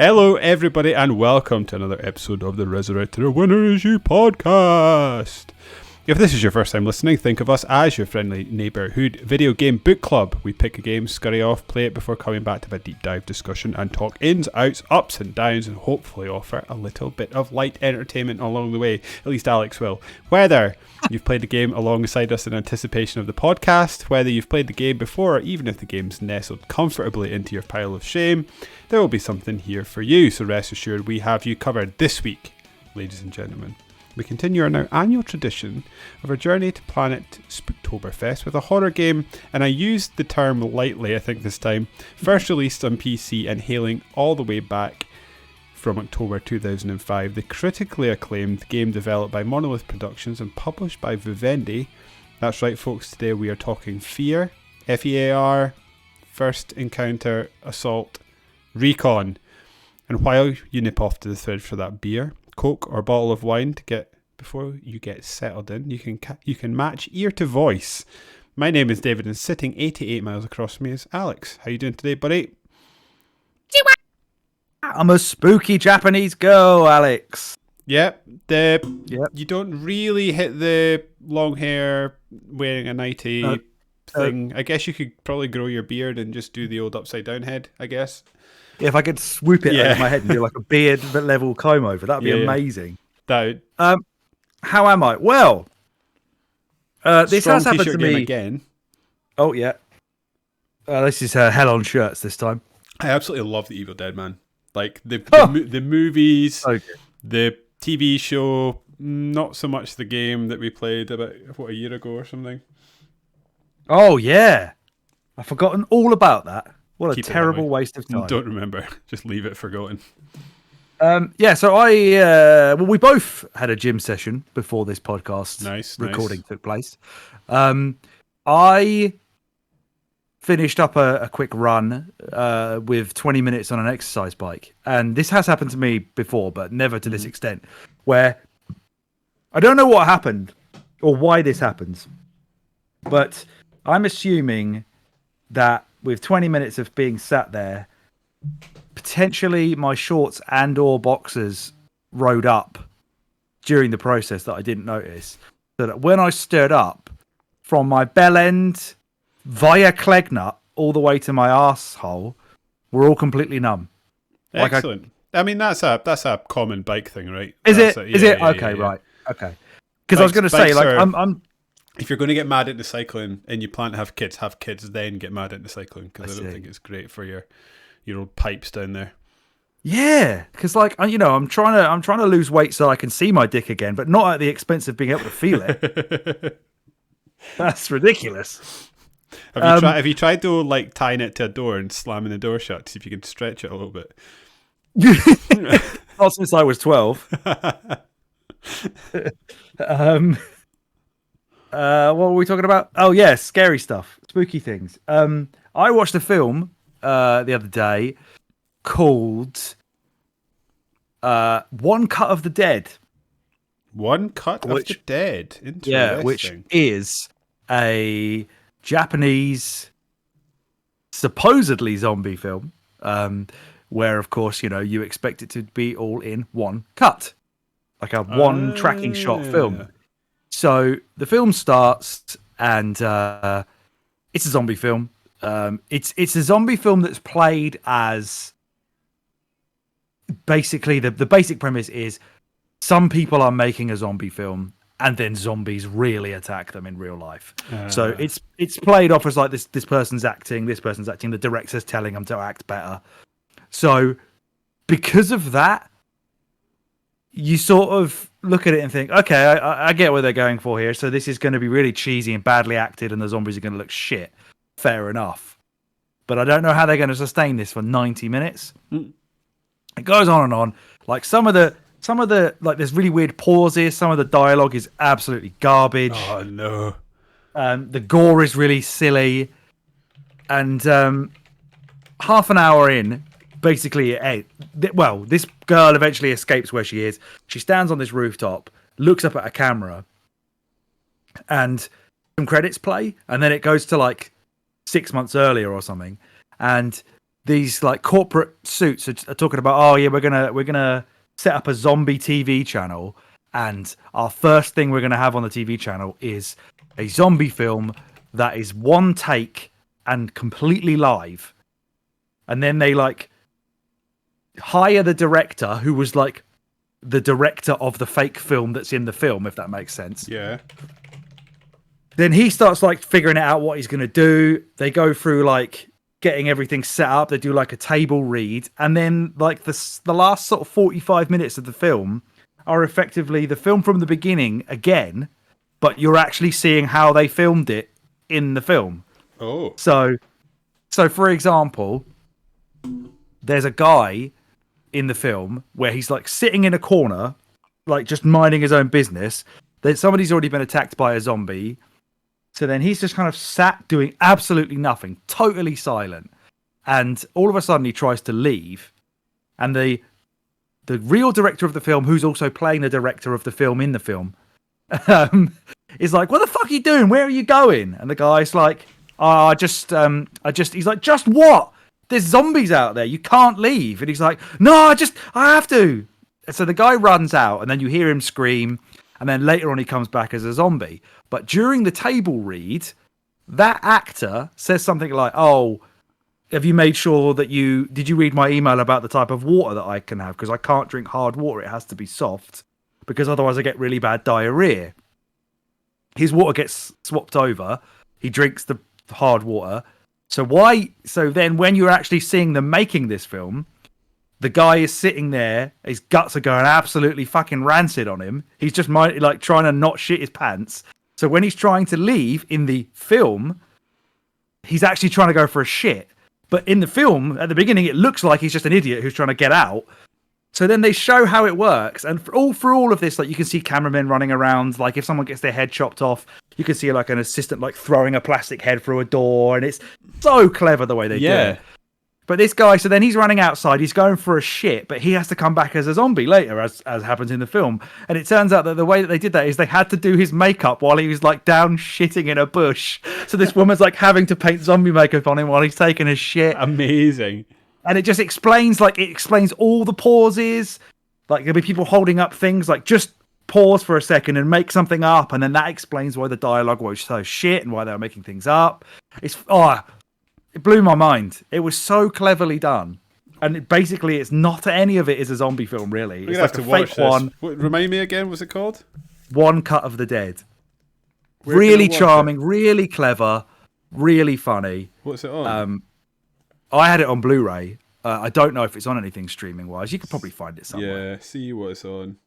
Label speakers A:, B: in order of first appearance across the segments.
A: Hello, everybody, and welcome to another episode of the Resurrected Winner Is You podcast. If this is your first time listening, think of us as your friendly neighbourhood video game book club. We pick a game, scurry off, play it before coming back to have a deep dive discussion and talk ins, outs, ups and downs, and hopefully offer a little bit of light entertainment along the way. At least Alex will. Whether you've played the game alongside us in anticipation of the podcast, whether you've played the game before, or even if the game's nestled comfortably into your pile of shame, there will be something here for you. So rest assured we have you covered this week, ladies and gentlemen. We continue our annual tradition of our journey to planet SPOOKTOBERFEST with a horror game, and I used the term lightly I think this time, first released on PC and hailing all the way back from October 2005, the critically acclaimed game developed by Monolith Productions and published by Vivendi. That's right folks, today we are talking F.E.A.R, F.E.A.R, First Encounter Assault Recon. And while you nip off to the fridge for that beer, Coke or bottle of wine to get before you get settled in, you can match ear to voice. My name is David, and sitting 88 miles across from me is Alex. How you doing today, buddy?
B: I'm a spooky Japanese girl, Alex.
A: Yep. You don't really hit the long hair wearing a nightie thing. I guess you could probably grow your beard and just do the old upside down head, I guess.
B: If I could swoop it over my head and do like a beard level comb over, that'd be amazing.
A: That.
B: How am I? Well, this has happened to me
A: again.
B: Oh yeah. This is Hell on Shirts this time.
A: I absolutely love the Evil Dead, man. Like the movies, the TV show, not so much the game that we played about a year ago or something.
B: Oh yeah, I've forgotten all about that. What a terrible waste of time.
A: Don't remember. Just leave it forgotten.
B: So we both had a gym session before this podcast recording took place. I finished up a quick run with 20 minutes on an exercise bike. And this has happened to me before, but never to this extent, where I don't know what happened or why this happens, but I'm assuming that with 20 minutes of being sat there, potentially my shorts and or boxers rode up during the process that I didn't notice. So that when I stood up, from my bell end via Clegnut all the way to my arsehole, were all completely numb.
A: Excellent. I mean, that's a common bike thing, right?
B: Is it? Okay, right. Okay. Because I was going to say, like, I'm
A: if you're going to get mad at the cycling and you plan to have kids, then get mad at the cycling, because I don't think it's great for your old pipes down there.
B: Yeah, because like I'm trying to lose weight so I can see my dick again, but not at the expense of being able to feel it. That's ridiculous.
A: Have you tried to like tying it to a door and slamming the door shut to see if you can stretch it a little bit?
B: Not since I was 12. What were we talking about? Oh yeah, scary stuff, spooky things. I watched a film the other day called One Cut of the Dead.
A: One Cut of the Dead. Interesting.
B: Yeah, which is a Japanese supposedly zombie film, where of course you expect it to be all in one cut, like a one tracking shot film. So the film starts, and it's a zombie film. It's a zombie film that's played as basically the basic premise is some people are making a zombie film, and then zombies really attack them in real life. So it's played off as like this person's acting, the director's telling them to act better. So because of that, you sort of look at it and think, okay, I get what they're going for here. So this is going to be really cheesy and badly acted, and the zombies are going to look shit. Fair enough. But I don't know how they're going to sustain this for 90 minutes. It goes on and on. Like some of the like there's really weird pauses. Some of the dialogue is absolutely garbage.
A: Oh no.
B: The gore is really silly. And half an hour in, basically, this girl eventually escapes where she is. She stands on this rooftop, looks up at a camera, and some credits play, and then it goes to like 6 months earlier or something. And these like corporate suits are talking about, oh yeah, we're gonna set up a zombie TV channel, and our first thing we're gonna have on the TV channel is a zombie film that is one take and completely live. And then they like hire the director who was like the director of the fake film that's in the film, if that makes sense.
A: Yeah.
B: Then he starts like figuring out what he's going to do. They go through like getting everything set up. They do like a table read. And then like the last sort of 45 minutes of the film are effectively the film from the beginning again, but you're actually seeing how they filmed it in the film.
A: Oh.
B: So for example, there's a guy in the film where he's like sitting in a corner, like just minding his own business. Then somebody's already been attacked by a zombie. So then he's just kind of sat doing absolutely nothing, totally silent. And all of a sudden he tries to leave. And the real director of the film, who's also playing the director of the film in the film, is like, what the fuck are you doing? Where are you going? And the guy's like, he's like, just what? There's zombies out there. You can't leave. And he's like, no, I have to. And so the guy runs out, and then you hear him scream. And then later on, he comes back as a zombie. But during the table read, that actor says something like, oh, have you made sure that did you read my email about the type of water that I can have? Because I can't drink hard water. It has to be soft, because otherwise I get really bad diarrhea. His water gets swapped over. He drinks the hard water. So then when you're actually seeing them making this film, the guy is sitting there, his guts are going absolutely fucking rancid on him. He's just like trying to not shit his pants. So when he's trying to leave in the film, he's actually trying to go for a shit. But in the film, at the beginning, it looks like he's just an idiot who's trying to get out. So then they show how it works. And through all of this, like you can see cameramen running around. Like if someone gets their head chopped off, you can see like an assistant like throwing a plastic head through a door. And it's so clever the way they do it. But this guy, so then he's running outside, he's going for a shit, but he has to come back as a zombie later, as happens in the film. And it turns out that the way that they did that is they had to do his makeup while he was like down shitting in a bush. So this woman's like having to paint zombie makeup on him while he's taking a shit.
A: Amazing.
B: And it just explains all the pauses. Like there'll be people holding up things, like just pause for a second and make something up. And then that explains why the dialogue was so shit and why they were making things up. It blew my mind. It was so cleverly done. And it's not any of it is a zombie film, really. It's like a fake one.
A: Remind me again, what's it called?
B: One Cut of the Dead. Really charming, really clever, really funny.
A: What's it on?
B: I had it on Blu-ray. I don't know if it's on anything streaming-wise. You could probably find it somewhere.
A: Yeah, see what it's on.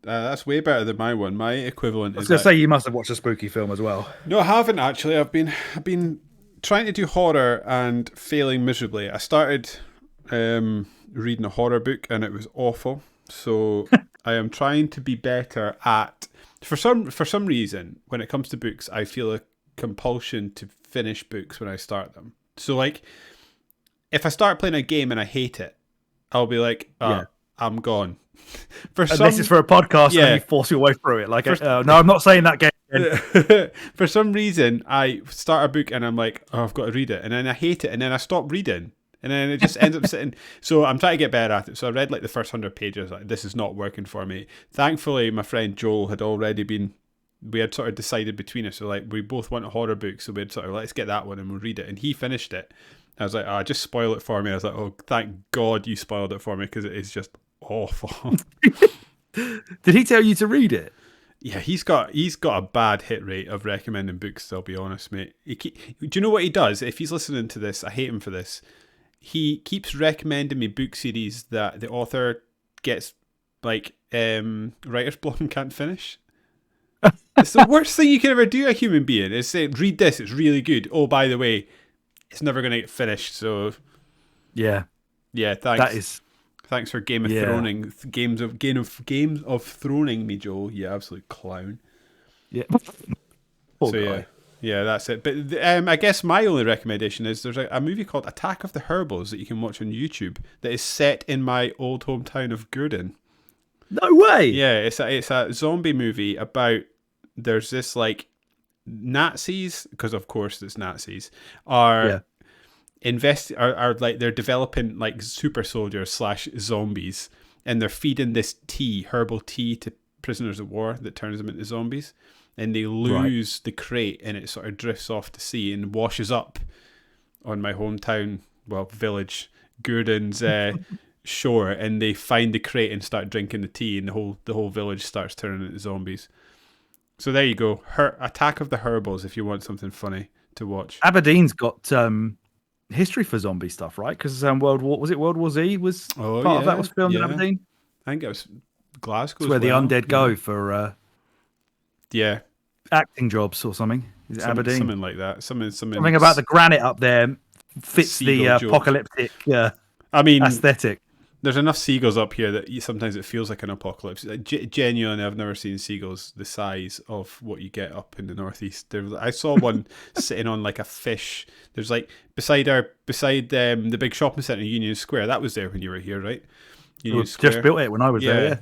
A: That's way better than my one. My equivalent is.
B: I was going to say you must have watched a spooky film as well.
A: No, I haven't actually. I've been trying to do horror and failing miserably. I started reading a horror book and it was awful. So I am trying to be better at. For some reason, when it comes to books, I feel a compulsion to finish books when I start them. So like, if I start playing a game and I hate it, I'll be like, I'm gone. This is
B: for a podcast, and you force your way through it. Like, no, I'm not saying that game.
A: For some reason, I start a book and I'm like, oh, I've got to read it, and then I hate it, and then I stop reading, and then it just ends up sitting. So I'm trying to get better at it. So I read like the first 100 pages. Like, this is not working for me. Thankfully, my friend Joel had already been. We had sort of decided between us. So like, we both want a horror book, so we'd sort of let's get that one and we'll read it. And he finished it. I was like, just spoil it for me. I was like, oh, thank God you spoiled it for me, because it is just awful.
B: Did he tell you to read it?
A: Yeah, he's got a bad hit rate of recommending books, I'll be honest, mate. Do you know what he does? If he's listening to this, I hate him for this. He keeps recommending me book series that the author gets like writer's block and can't finish. It's the worst thing you can ever do, a human being, is say, read this, it's really good. Oh, by the way, it's never going to get finished. So yeah, thanks. Thanks for Game of Throning me, Joel. You absolute clown.
B: Yeah.
A: Yeah, that's it. But I guess my only recommendation is there's a movie called Attack of the Herbals that you can watch on YouTube that is set in my old hometown of Gurdon.
B: No way.
A: Yeah, it's a zombie movie about there's this like Nazis, because of course it's Nazis, are are like they're developing like super soldiers slash zombies, and they're feeding this herbal tea to prisoners of war that turns them into zombies, and they lose the crate, and it sort of drifts off to sea and washes up on my hometown, village, Gurdon's shore, and they find the crate and start drinking the tea, and the whole village starts turning into zombies. So there you go. Attack of the Herbals, if you want something funny to watch.
B: Aberdeen's got history for zombie stuff, right? Because World War Z was part of that was filmed in Aberdeen.
A: I think it was Glasgow.
B: It's where the undead go for acting jobs or something. Is it Aberdeen?
A: Something like that.
B: Something about the granite up there fits the apocalyptic aesthetic.
A: There's enough seagulls up here that sometimes it feels like an apocalypse. Genuinely, I've never seen seagulls the size of what you get up in the northeast. I saw one sitting on like a fish. There's like beside the big shopping centre, Union Square. That was there when you were here, right?
B: Just built it when I was there.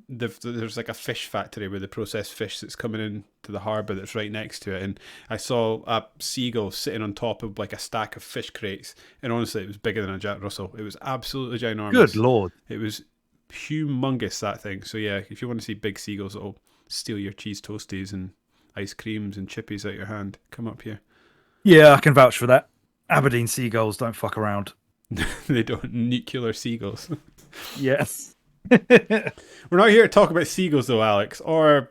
A: There's like a fish factory where they process fish that's coming in to the harbour that's right next to it, and I saw a seagull sitting on top of like a stack of fish crates, and honestly it was bigger than a Jack Russell. It was absolutely ginormous.
B: Good lord.
A: It was humongous, that thing. So yeah, if you want to see big seagulls that'll steal your cheese toasties and ice creams and chippies out your hand, come up here.
B: Yeah, I can vouch for that. Aberdeen seagulls don't fuck around.
A: They don't. Nuclear seagulls.
B: Yes.
A: We're not here to talk about seagulls though, Alex, or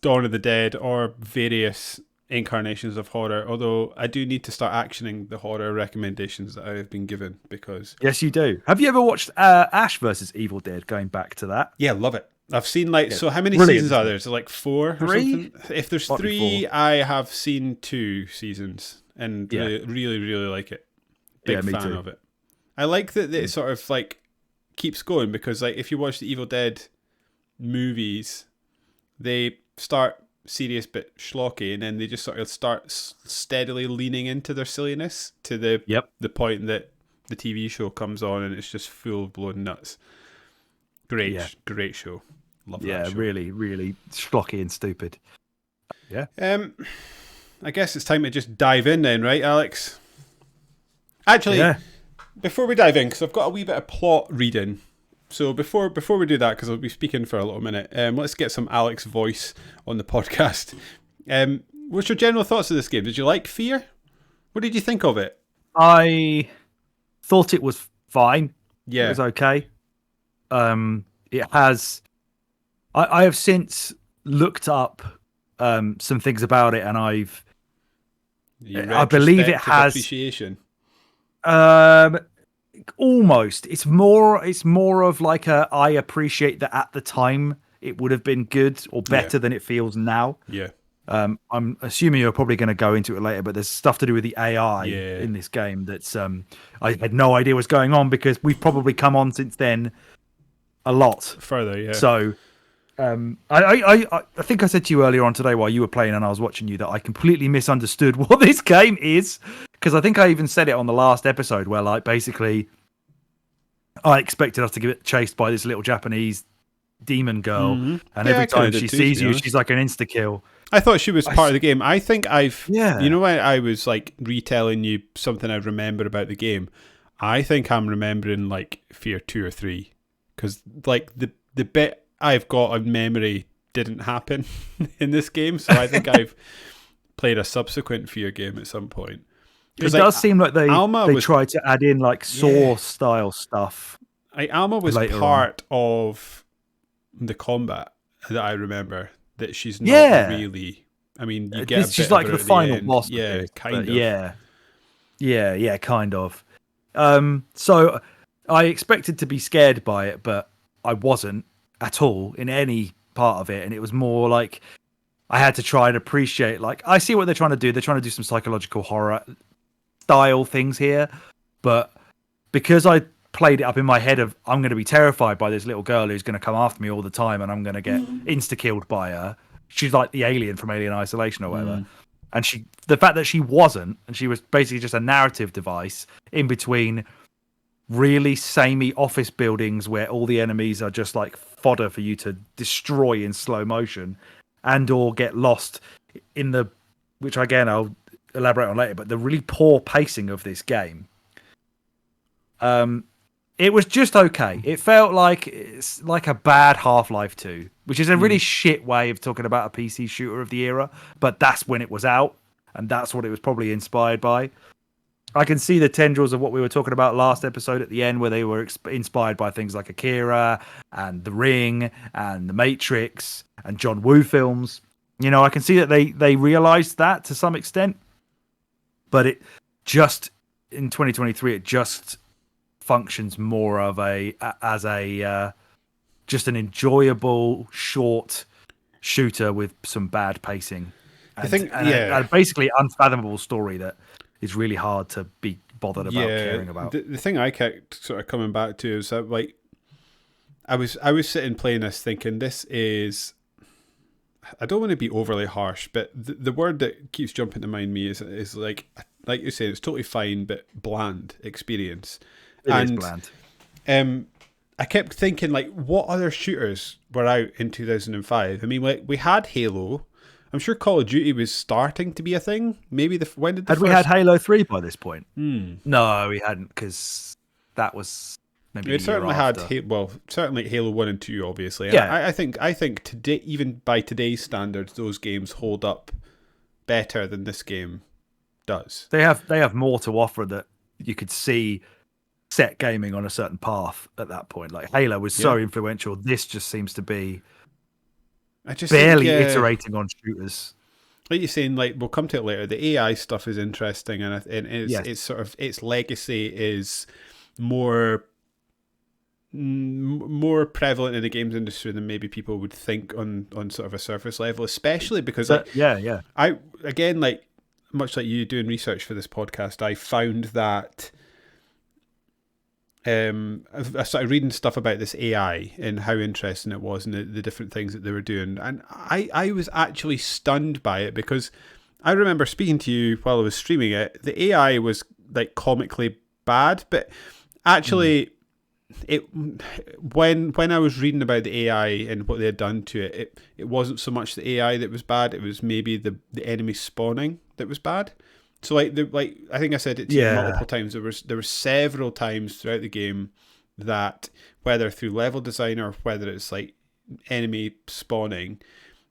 A: Dawn of the Dead, or various incarnations of horror, although I do need to start actioning the horror recommendations that I have been given, because...
B: Yes, you do. Have you ever watched Ash vs. Evil Dead, going back to that?
A: Yeah, love it. I've seen so how many seasons are there? Is it like 4 or
B: 3?
A: Something? If there's 3, I have seen 2 seasons and really, really like it. Big fan of it. I like that it sort of like keeps going, because like if you watch the Evil Dead movies, they start serious but schlocky, and then they just sort of start steadily leaning into their silliness to the point that the TV show comes on and it's just full blown nuts. Great show. Love that show.
B: Really, really schlocky and stupid. Yeah.
A: I guess it's time to just dive in then, right, Alex? Actually, before we dive in, because I've got a wee bit of plot reading. So before we do that, because I'll be speaking for a little minute, let's get some Alex voice on the podcast. What's your general thoughts of this game? Did you like F.E.A.R? What did you think of it?
B: I thought it was fine.
A: Yeah.
B: It was okay. It has... I have since looked up some things about it, and I believe it has...
A: appreciation.
B: Almost. It's more of like I appreciate that at the time it would have been good or better than it feels now.
A: Yeah.
B: I'm assuming you're probably going to go into it later, but there's stuff to do with the AI in this game that's I had no idea was going on, because we've probably come on since then a lot
A: further. Yeah.
B: So I think I said to you earlier on today while you were playing and I was watching you that I completely misunderstood what this game is, because I think I even said it on the last episode where, like, basically I expected us to get chased by this little Japanese demon girl, and every time she sees you, she's like an insta kill.
A: I thought she was part of the game. I think you know, when I was like retelling you something I remember about the game, I think I'm remembering like F.E.A.R 2 or 3, because like the bit I've got of memory didn't happen in this game, so I think I've played a subsequent F.E.A.R game at some point.
B: It does seem like they tried to add in like Saw style stuff.
A: Alma was part of the combat that I remember. That she's not really. I mean, you get
B: she's like the final boss.
A: Yeah, kind of.
B: Yeah, kind of. So I expected to be scared by it, but I wasn't at all in any part of it, and it was more like I had to try and appreciate. Like, I see what they're trying to do. They're trying to do some psychological horror style things here, but because I played it up in my head of I'm going to be terrified by this little girl who's going to come after me all the time, and I'm going to get insta killed by her. She's like the alien from Alien Isolation or whatever. And the fact that she wasn't, and she was basically just a narrative device in between really samey office buildings where all the enemies are just like fodder for you to destroy in slow motion, and or get lost which again I'll elaborate on later, but the really poor pacing of this game. It was just okay. It felt like it's like a bad Half-Life 2, which is a really shit way of talking about a PC shooter of the era, but that's when it was out, and that's what it was probably inspired by. I can see the tendrils of what we were talking about last episode at the end, where they were inspired by things like Akira and The Ring and The Matrix and John Woo films. You know, I can see that they realized that to some extent, but it just in 2023, it just functions more of just an enjoyable short shooter with some bad pacing. And, a basically unfathomable story that is really hard to be bothered about caring about.
A: The thing I kept sort of coming back to is that, like, I was sitting playing this thinking, this is, I don't want to be overly harsh, but the word that keeps jumping to mind me is like you said, it's totally fine, but bland experience.
B: It is bland.
A: I kept thinking, like, what other shooters were out in 2005? I mean, like, we had Halo. I'm sure Call of Duty was starting to be a thing. Maybe
B: we had Halo 3 by this point? No, we hadn't, because that was maybe. It
A: certainly had certainly Halo 1 and 2, obviously. Yeah, I think today, even by today's standards, those games hold up better than this game does.
B: They have more to offer that you could see set gaming on a certain path at that point. Like Halo was so influential. This just seems to be barely iterating on shooters.
A: Like you're saying, like, we'll come to it later. The AI stuff is interesting, and it's sort of, its legacy is more prevalent in the games industry than maybe people would think on sort of a surface level, especially because I again, like, much like you doing research for this podcast, I found that I started reading stuff about this AI and how interesting it was and the different things that they were doing. And I was actually stunned by it, because I remember speaking to you while I was streaming it. The AI was, like, comically bad, but actually when I was reading about the AI and what they had done to it, it wasn't so much the AI that was bad. It was maybe the enemy spawning that was bad. So, I think I said it to you multiple times. There were several times throughout the game that, whether through level design or whether it's like enemy spawning,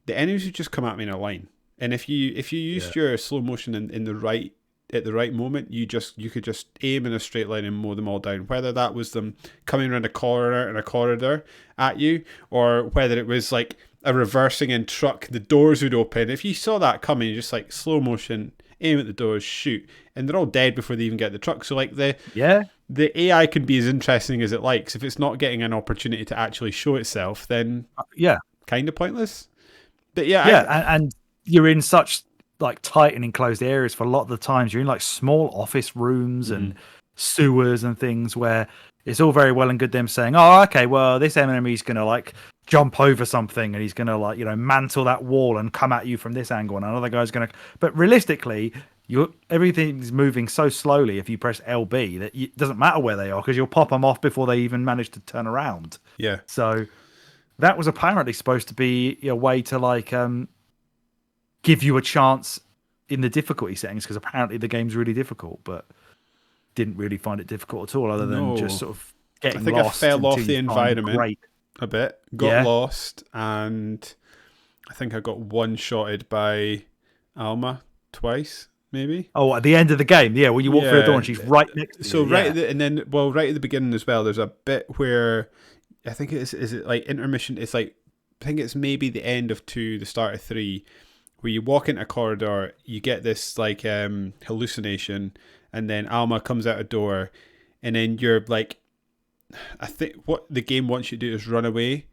A: the enemies would just come at me in a line. And if you used your slow motion at the right moment, you could just aim in a straight line and mow them all down. Whether that was them coming around a corridor at you, or whether it was like a reversing in truck, the doors would open. If you saw that coming, you just like slow motion, aim at the doors, shoot, and they're all dead before they even get the truck. So, like, the AI can be as interesting as it likes. If it's not getting an opportunity to actually show itself, then kind of pointless. But
B: and you're in such, like, tight and enclosed areas for a lot of the times. You're in, like, small office rooms and sewers and things where it's all very well and good them saying, oh, okay, well, this enemy's gonna, like, jump over something and he's gonna, like, you know, mantle that wall and come at you from this angle, and another guy's gonna, but realistically everything's moving so slowly if you press LB that it doesn't matter where they are, because you'll pop them off before they even manage to turn around. So that was apparently supposed to be a way to, like, give you a chance in the difficulty settings, because apparently the game's really difficult, but didn't really find it difficult at all, other than just sort of getting lost.
A: I think I fell off the environment a bit, got lost, and I think I got one-shotted by Alma twice, maybe.
B: Oh, at the end of the game, when you walk through the door and she's right next to you.
A: So right at the beginning as well, there's a bit where I think is it like intermission? It's like, I think it's maybe the end of 2, the start of 3, where you walk into a corridor, you get this, like, hallucination, and then Alma comes out a door, and then you're like, I think what the game wants you to do is run away,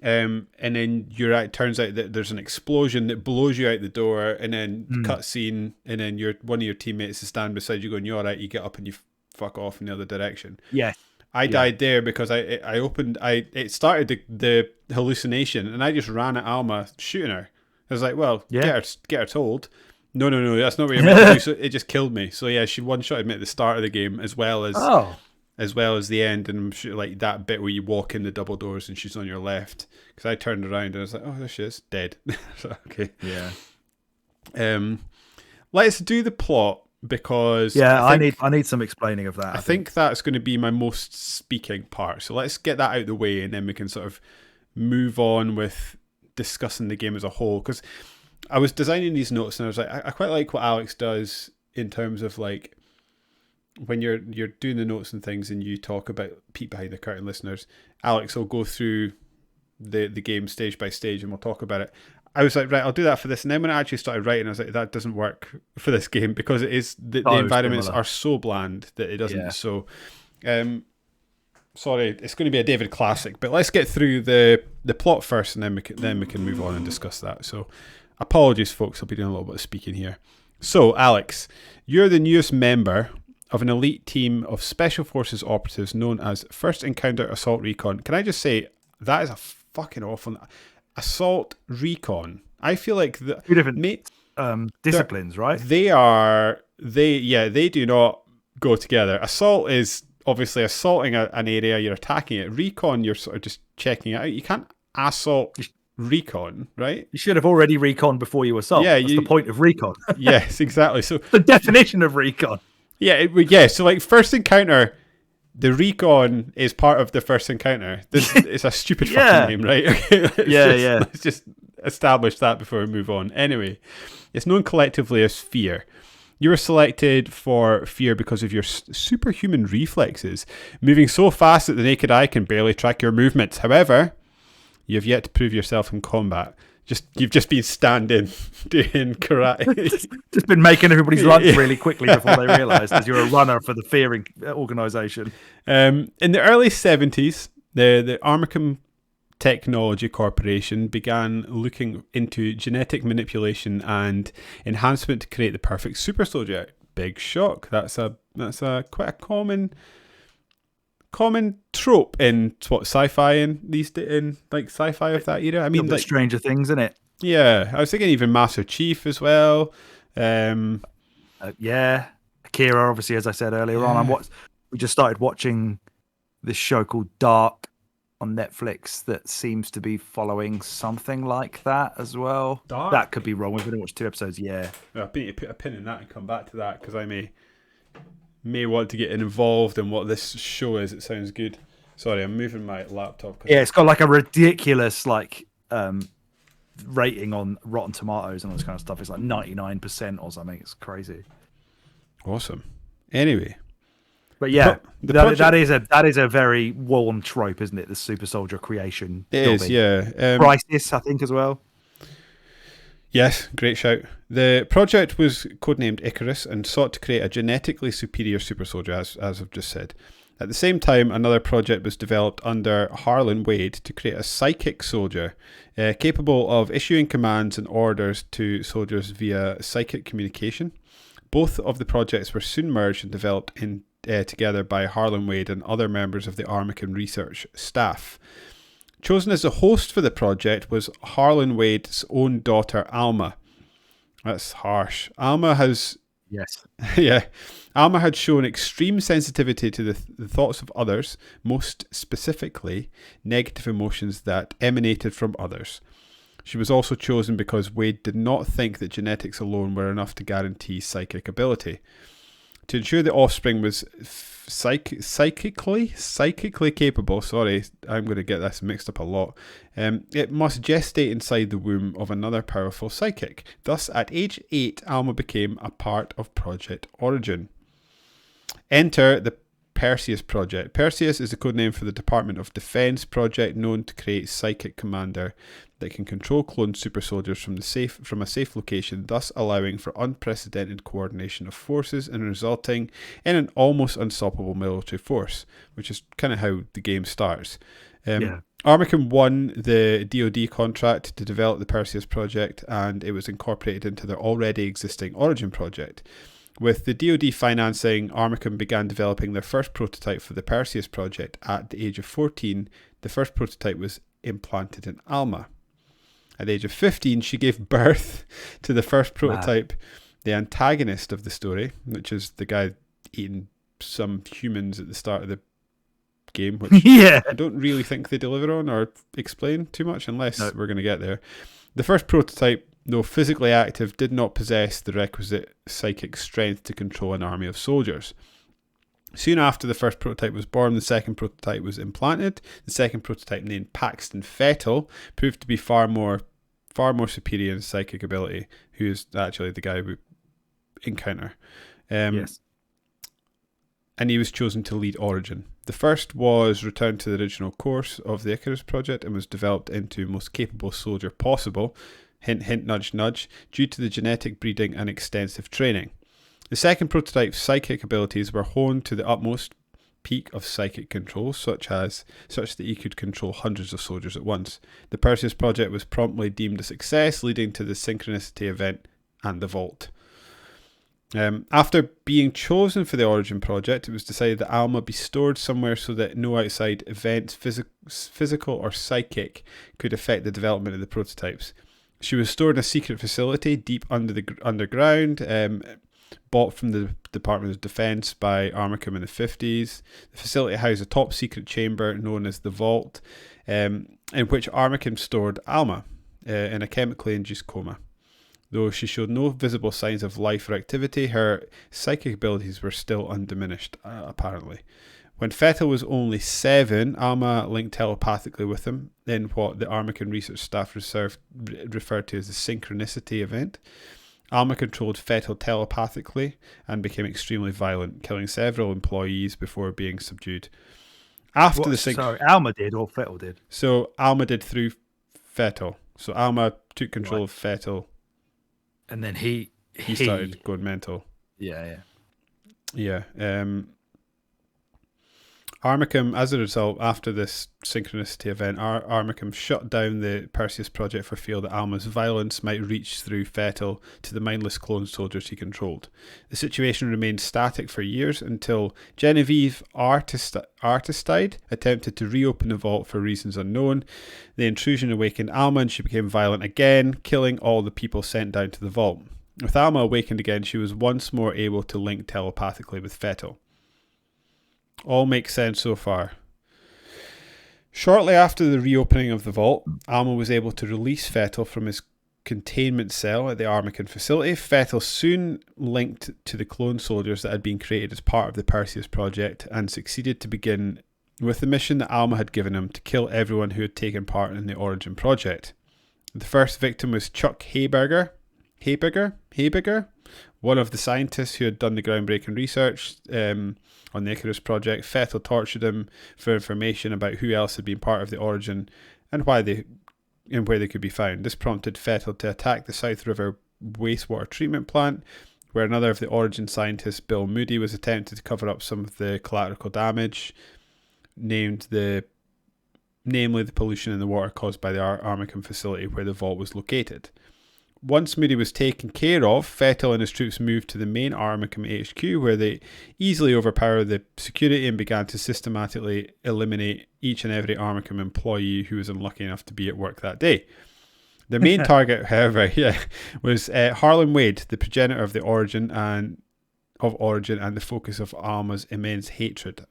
A: and then it turns out that there's an explosion that blows you out the door, and then cutscene, and then one of your teammates is standing beside you going, "You're all right." You get up and you fuck off in the other direction. I died there because it started the hallucination, and I just ran at Alma shooting her. I was like, well, get her told. No, that's not what you're meant to do. So it just killed me. So she one-shotted me at the start of the game as well as the end, and I'm sure, like, that bit where you walk in the double doors and she's on your left, because I turned around and I was like, oh, there she is, dead. So, okay. Let's do the plot, because
B: I need some explaining of that.
A: I think that's going to be my most speaking part. So let's get that out of the way, and then we can sort of move on with discussing the game as a whole. Because I was designing these notes, and I was like, I quite like what Alex does in terms of like when you're doing the notes and things, and you talk about peek behind the curtain, listeners. Alex will go through the game stage by stage, and we'll talk about it. I was like, right, I'll do that for this. And then when I actually started writing, I was like, that doesn't work for this game, because it is the environments are so bland that it doesn't. Yeah. So, sorry, it's going to be a David classic, but let's get through the plot first, and then we can move on and discuss that. So, apologies, folks. I'll be doing a little bit of speaking here. So, Alex, you're the newest member of an elite team of Special Forces operatives known as First Encounter Assault Recon. Can I just say, that is a fucking awful... Assault Recon. I feel like the
B: two different disciplines, right?
A: They do not go together. Assault is obviously assaulting an area, you're attacking it. Recon, you're sort of just checking it out. You can't assault recon, right?
B: You should have already recon before you assault. Yeah, that's the point of recon.
A: Yes, exactly. So
B: the definition of recon.
A: Yeah, so like first encounter, the recon is part of the first encounter. It's a stupid fucking name, right? Okay, let's just establish that before we move on. Anyway, it's known collectively as F.E.A.R. You were selected for F.E.A.R because of your superhuman reflexes, moving so fast that the naked eye can barely track your movements. However, you have yet to prove yourself in combat. You've just been standing doing karate.
B: just been making everybody's lunch really quickly before they realised that you're a runner for the F.E.A.R organisation.
A: In the early 70s, the Armicum Technology Corporation began looking into genetic manipulation and enhancement to create the perfect super soldier. Big shock. That's a quite a common trope in sci-fi in like sci-fi of that era. I mean, like
B: Stranger Things, isn't it?
A: Yeah, I was thinking even Master Chief as well.
B: Akira, obviously, as I said earlier on. We just started watching this show called Dark on Netflix that seems to be following something like that as well.
A: Dark?
B: That could be wrong. We've only watched 2 episodes. Yeah.
A: I need to put a pin in that and come back to that, because I may want to get involved in what this show is. It sounds good. Sorry, I'm moving my laptop.
B: Yeah, it's got like a ridiculous rating on Rotten Tomatoes and all this kind of stuff. It's like 99% or something. It's crazy.
A: Awesome. Anyway,
B: but yeah, that is a very worn trope, isn't it? The super soldier creation.
A: It is, yeah.
B: Crisis, I think, as well.
A: Yes, great shout. The project was codenamed Icarus and sought to create a genetically superior super soldier, as I've just said. At the same time, another project was developed under Harlan Wade to create a psychic soldier capable of issuing commands and orders to soldiers via psychic communication. Both of the projects were soon merged and developed together by Harlan Wade and other members of the Armicum research staff. Chosen as the host for the project was Harlan Wade's own daughter, Alma. That's harsh. Alma had shown extreme sensitivity to the thoughts of others, most specifically negative emotions that emanated from others. She was also chosen because Wade did not think that genetics alone were enough to guarantee psychic ability. To ensure the offspring was psychically capable, sorry, I'm going to get this mixed up a lot, it must gestate inside the womb of another powerful psychic. Thus, at age 8, Alma became a part of Project Origin. Enter the Perseus Project. Perseus is the codename for the Department of Defense project known to create psychic commander that can control cloned super soldiers from a safe location, thus allowing for unprecedented coordination of forces and resulting in an almost unstoppable military force, which is kind of how the game starts. Armicum won the DoD contract to develop the Perseus project, and it was incorporated into their already existing Origin project. With the DoD financing, Armicum began developing their first prototype for the Perseus project. At the age of 14, the first prototype was implanted in Alma. At the age of 15, she gave birth to the first prototype, the antagonist of the story, which is the guy eating some humans at the start of the game, which I don't really think they deliver on or explain too much, unless we're going to get there. The first prototype though physically active, did not possess the requisite psychic strength to control an army of soldiers. Soon after the first prototype was born, the second prototype was implanted. The second prototype, named Paxton Fettel, proved to be far more superior in psychic ability, who is actually the guy we encounter.
B: Yes.
A: And he was chosen to lead Origin. The first was returned to the original course of the Icarus project and was developed into most capable soldier possible, hint hint nudge nudge, due to the genetic breeding and extensive training. The second prototype's psychic abilities were honed to the utmost peak of psychic control, such that he could control hundreds of soldiers at once. The Perseus project was promptly deemed a success, leading to the Synchronicity event and the Vault. After being chosen for the Origin project, it was decided that Alma be stored somewhere so that no outside events, physical or psychic, could affect the development of the prototypes. She was stored in a secret facility deep underground, bought from the Department of Defense by Armicum in the 50s. The facility housed a top secret chamber known as the Vault, in which Armicum stored Alma in a chemically induced coma. Though she showed no visible signs of life or activity, her psychic abilities were still undiminished, apparently. When Fettel was only 7, Alma linked telepathically with him in what the Armicum research staff referred to as the Synchronicity event. Alma controlled Fettel telepathically and became extremely violent, killing several employees before being subdued.
B: Sorry, Alma did or Fettel did?
A: So Alma did through Fettel. So Alma took control of Fettel.
B: And then he
A: started going mental.
B: Yeah.
A: Armicum, as a result, after this Synchronicity event, Armicum shut down the Perseus project for fear that Alma's violence might reach through Fettel to the mindless clone soldiers he controlled. The situation remained static for years until Genevieve Artistide attempted to reopen the vault for reasons unknown. The intrusion awakened Alma and she became violent again, killing all the people sent down to the vault. With Alma awakened again, she was once more able to link telepathically with Fettel. All makes sense so far. Shortly after the reopening of the vault, Alma was able to release Fettel from his containment cell at the Armicum facility. Fettel soon linked to the clone soldiers that had been created as part of the Perseus project and succeeded to begin with the mission that Alma had given him to kill everyone who had taken part in the Origin project. The first victim was Chuck Hayberger, one of the scientists who had done the groundbreaking research on the Icarus project. Fettel tortured him for information about who else had been part of the Origin and where they could be found. This prompted Fettel to attack the South River wastewater treatment plant, where another of the Origin scientists, Bill Moody, was attempting to cover up some of the collateral damage, namely the pollution in the water caused by the Armicum facility where the vault was located. Once Moody was taken care of, Fettel and his troops moved to the main Armicum HQ, where they easily overpowered the security and began to systematically eliminate each and every Armicum employee who was unlucky enough to be at work that day. The main target, however, was Harlan Wade, the progenitor of Origin and the focus of Alma's immense hatred.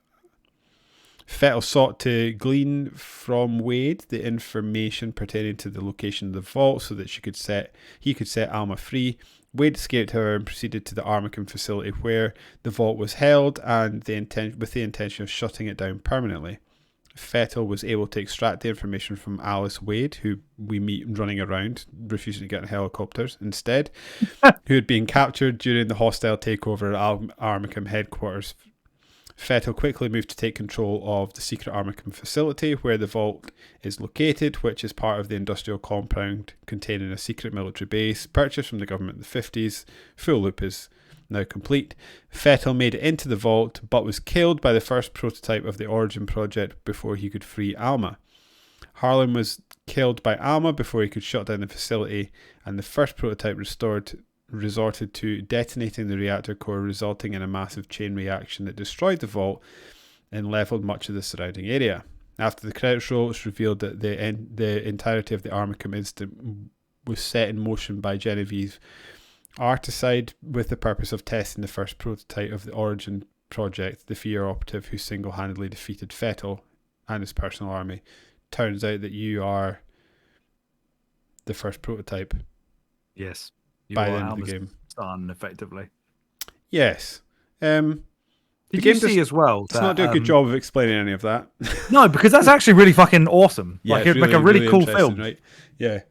A: Fettel sought to glean from Wade the information pertaining to the location of the vault so that he could set Alma free. Wade escaped, however, and proceeded to the Armicum facility where the vault was held and with the intention of shutting it down permanently. Fettel was able to extract the information from Alice Wade, who we meet running around, refusing to get in helicopters instead, who had been captured during the hostile takeover at Armicum headquarters. Fettel quickly moved to take control of the secret Armicum facility where the vault is located, which is part of the industrial compound containing a secret military base purchased from the government in the 50s. Full loop is now complete. Fettel made it into the vault but was killed by the first prototype of the Origin project before he could free Alma. Harlan was killed by Alma before he could shut down the facility, and the first prototype resorted to detonating the reactor core, resulting in a massive chain reaction that destroyed the vault and leveled much of the surrounding area. After the credits roll, it's revealed that the entirety of the Armicum incident was set in motion by Genevieve Artistide with the purpose of testing the first prototype of the Origin project, the F.E.A.R operative who single-handedly defeated Fettel and his personal army. Turns out that you are the first prototype.
B: Yes, you
A: by
B: are
A: the end of the
B: Alma's
A: game.
B: son, effectively.
A: Yes. The
B: Did
A: game
B: you see as well
A: does not
B: that
A: do a good job of explaining any of that.
B: no, because that's actually really fucking awesome.
A: Yeah,
B: Like,
A: it's
B: like a really cool
A: interesting,
B: film.
A: right? Yeah.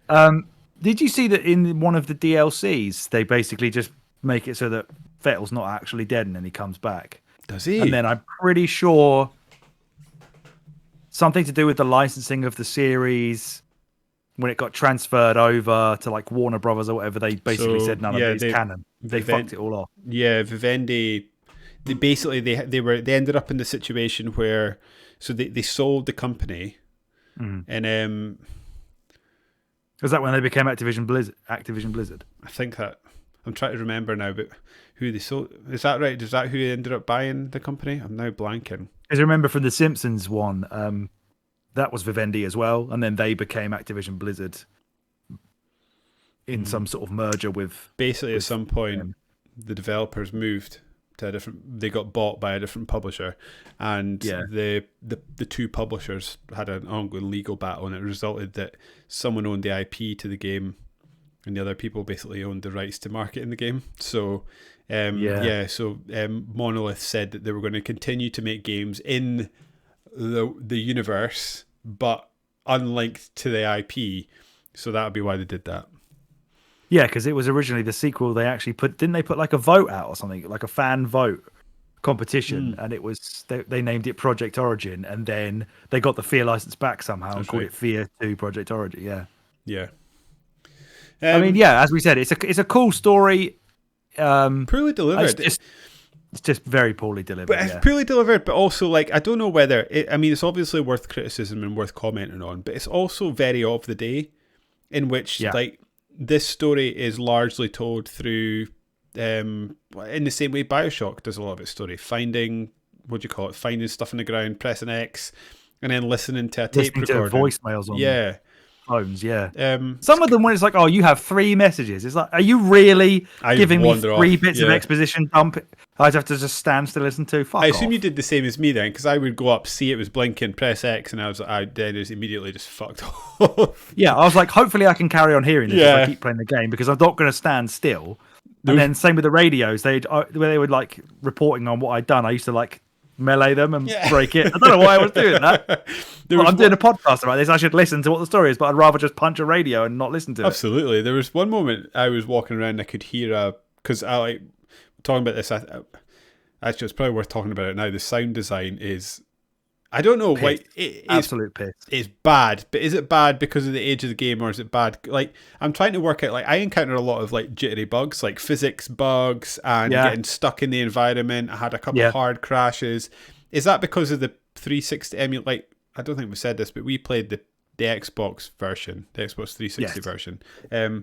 B: Did you see that in one of the DLCs they basically just make it so that Vettel's not actually dead and then he comes back?
A: Does he?
B: And then I'm pretty sure something to do with the licensing of the series when it got transferred over to like Warner Brothers or whatever, they basically said none of it is canon. They fucked it all off.
A: Yeah, Vivendi. They basically they ended up in the situation where they sold the company, and
B: was that when they became Activision Blizzard?
A: I think that I'm trying to remember now, but who they sold, is that right? Is that who ended up buying the company? I'm now blanking.
B: Because I remember from the Simpsons one, that was Vivendi as well, and then they became Activision Blizzard in some sort of merger with.
A: Basically, at some point, the developers moved to a different. They got bought by a different publisher, and the two publishers had an ongoing legal battle, and it resulted that someone owned the IP to the game, and the other people basically owned the rights to market in the game. So, Monolith said that they were going to continue to make games in the universe, but unlinked to the IP. So that would be why they did that.
B: Yeah, because it was originally the sequel. They actually didn't they put like a vote out or something, like a fan vote competition, and it was they named it Project Origin, and then they got the F.E.A.R license back somehow and called it F.E.A.R 2 Project Origin. Yeah. I mean, as we said, it's a cool story.
A: Poorly delivered.
B: It's just very poorly delivered.
A: But it's poorly delivered, but also, like, I don't know whether it's obviously worth criticism and worth commenting on, but it's also very of the day, in which like this story is largely told through in the same way BioShock does a lot of its story, finding stuff in the ground, pressing X, and then listening to a tape recorder,
B: voicemails on phones. Some of them when it's like, oh, you have 3 messages. It's like, are you really giving me 3 bits of exposition dump I'd have to just stand still listen to? Fuck
A: I assume
B: off.
A: you did the same as me then, because I would go up, see it was blinking, press X, and I was like, then it was immediately just fucked off.
B: Yeah, I was like, hopefully I can carry on hearing this if I keep playing the game, because I'm not going to stand still. And then same with the radios, where they were like reporting on what I'd done, I used to like melee them and break it. I don't know why I was doing that. I'm doing a podcast about this. I should listen to what the story is, but I'd rather just punch a radio and not listen to it.
A: Absolutely. There was one moment I was walking around and I could hear because I like talking about this. Actually, it's probably worth talking about it now. The sound design is, I don't know why
B: absolute piss.
A: It's bad, but is it bad because of the age of the game, or is it bad? Like, I'm trying to work out. Like, I encountered a lot of like jittery bugs, like physics bugs, and getting stuck in the environment. I had a couple of hard crashes. Is that because of the 360 emulate? Like, I don't think we said this, but we played the Xbox version, the Xbox 360 version.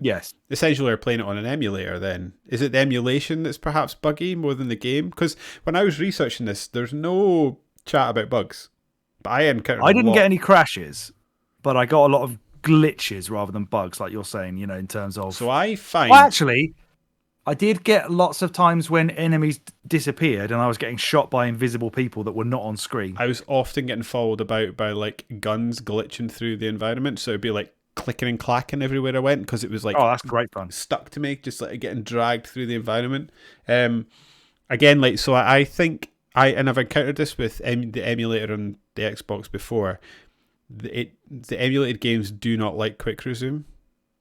B: Yes.
A: Essentially, we're playing it on an emulator then. Is it the emulation that's perhaps buggy more than the game? Because when I was researching this, there's no chat about bugs. But I didn't
B: get any crashes, but I got a lot of glitches rather than bugs, like you're saying, in terms of...
A: So I find...
B: Well, actually, I did get lots of times when enemies disappeared and I was getting shot by invisible people that were not on screen.
A: I was often getting followed about by like guns glitching through the environment, so it'd be like clicking and clacking everywhere I went, because it was like...
B: Oh, that's great fun.
A: Stuck to me, just like getting dragged through the environment. Again, like, so I think... and I've encountered this with the emulator on the Xbox before. The emulated games do not like quick resume,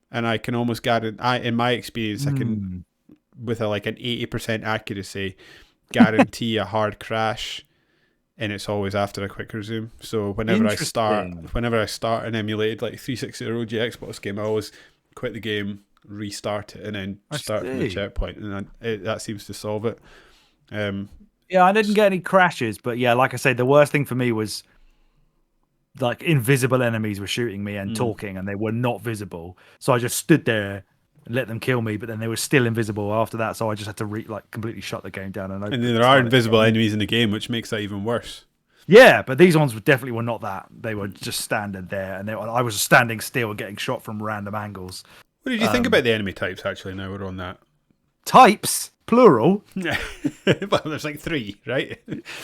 A: and I can almost guarantee, in my experience, I can, with an 80% accuracy, guarantee a hard crash, and it's always after a quick resume. So whenever I start an emulated like 360 ROG Xbox game, I always quit the game, restart it, and then start from the checkpoint, and that seems to solve it.
B: Yeah, I didn't get any crashes, but yeah, like I said, the worst thing for me was like invisible enemies were shooting me and talking, and they were not visible. So I just stood there and let them kill me, but then they were still invisible after that. So I just had to completely shut the game down. And
A: then there are invisible enemies in the game, which makes that even worse.
B: Yeah, but these ones definitely were not that. They were just standing there, and I was standing still and getting shot from random angles.
A: What did you think about the enemy types, actually, now we're on that?
B: Types? Plural?
A: Well, there's like 3, right?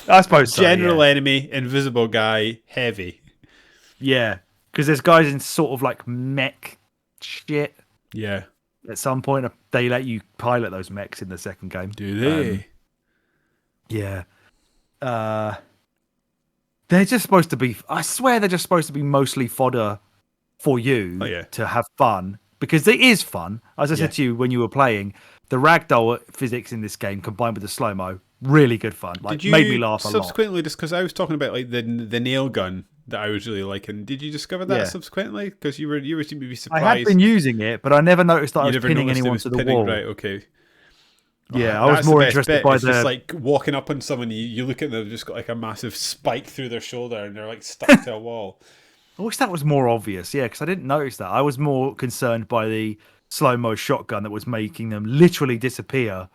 B: I suppose so,
A: General enemy, invisible guy, heavy.
B: Yeah, because there's guys in sort of like mech shit.
A: Yeah.
B: at some point. They let you pilot those mechs in the second game.
A: Do they?
B: Yeah. They're just supposed to be. I swear they're just supposed to be mostly fodder for you to have fun, because it is fun. As I said to you when you were playing, the ragdoll physics in this game combined with the slow mo, really good fun. Like, made me laugh a lot.
A: Subsequently, just because I was talking about like the nail gun that I was really liking, did you discover that subsequently? Because you were seem to be surprised.
B: I had been using it, but I never noticed that I was pinning anyone to the wall.
A: Right, okay.
B: Yeah, I was more interested by
A: just like walking up on someone, you look at them, they've just got like a massive spike through their shoulder and they're like stuck to a wall.
B: I wish that was more obvious, because I didn't notice that. I was more concerned by the slow-mo shotgun that was making them literally disappear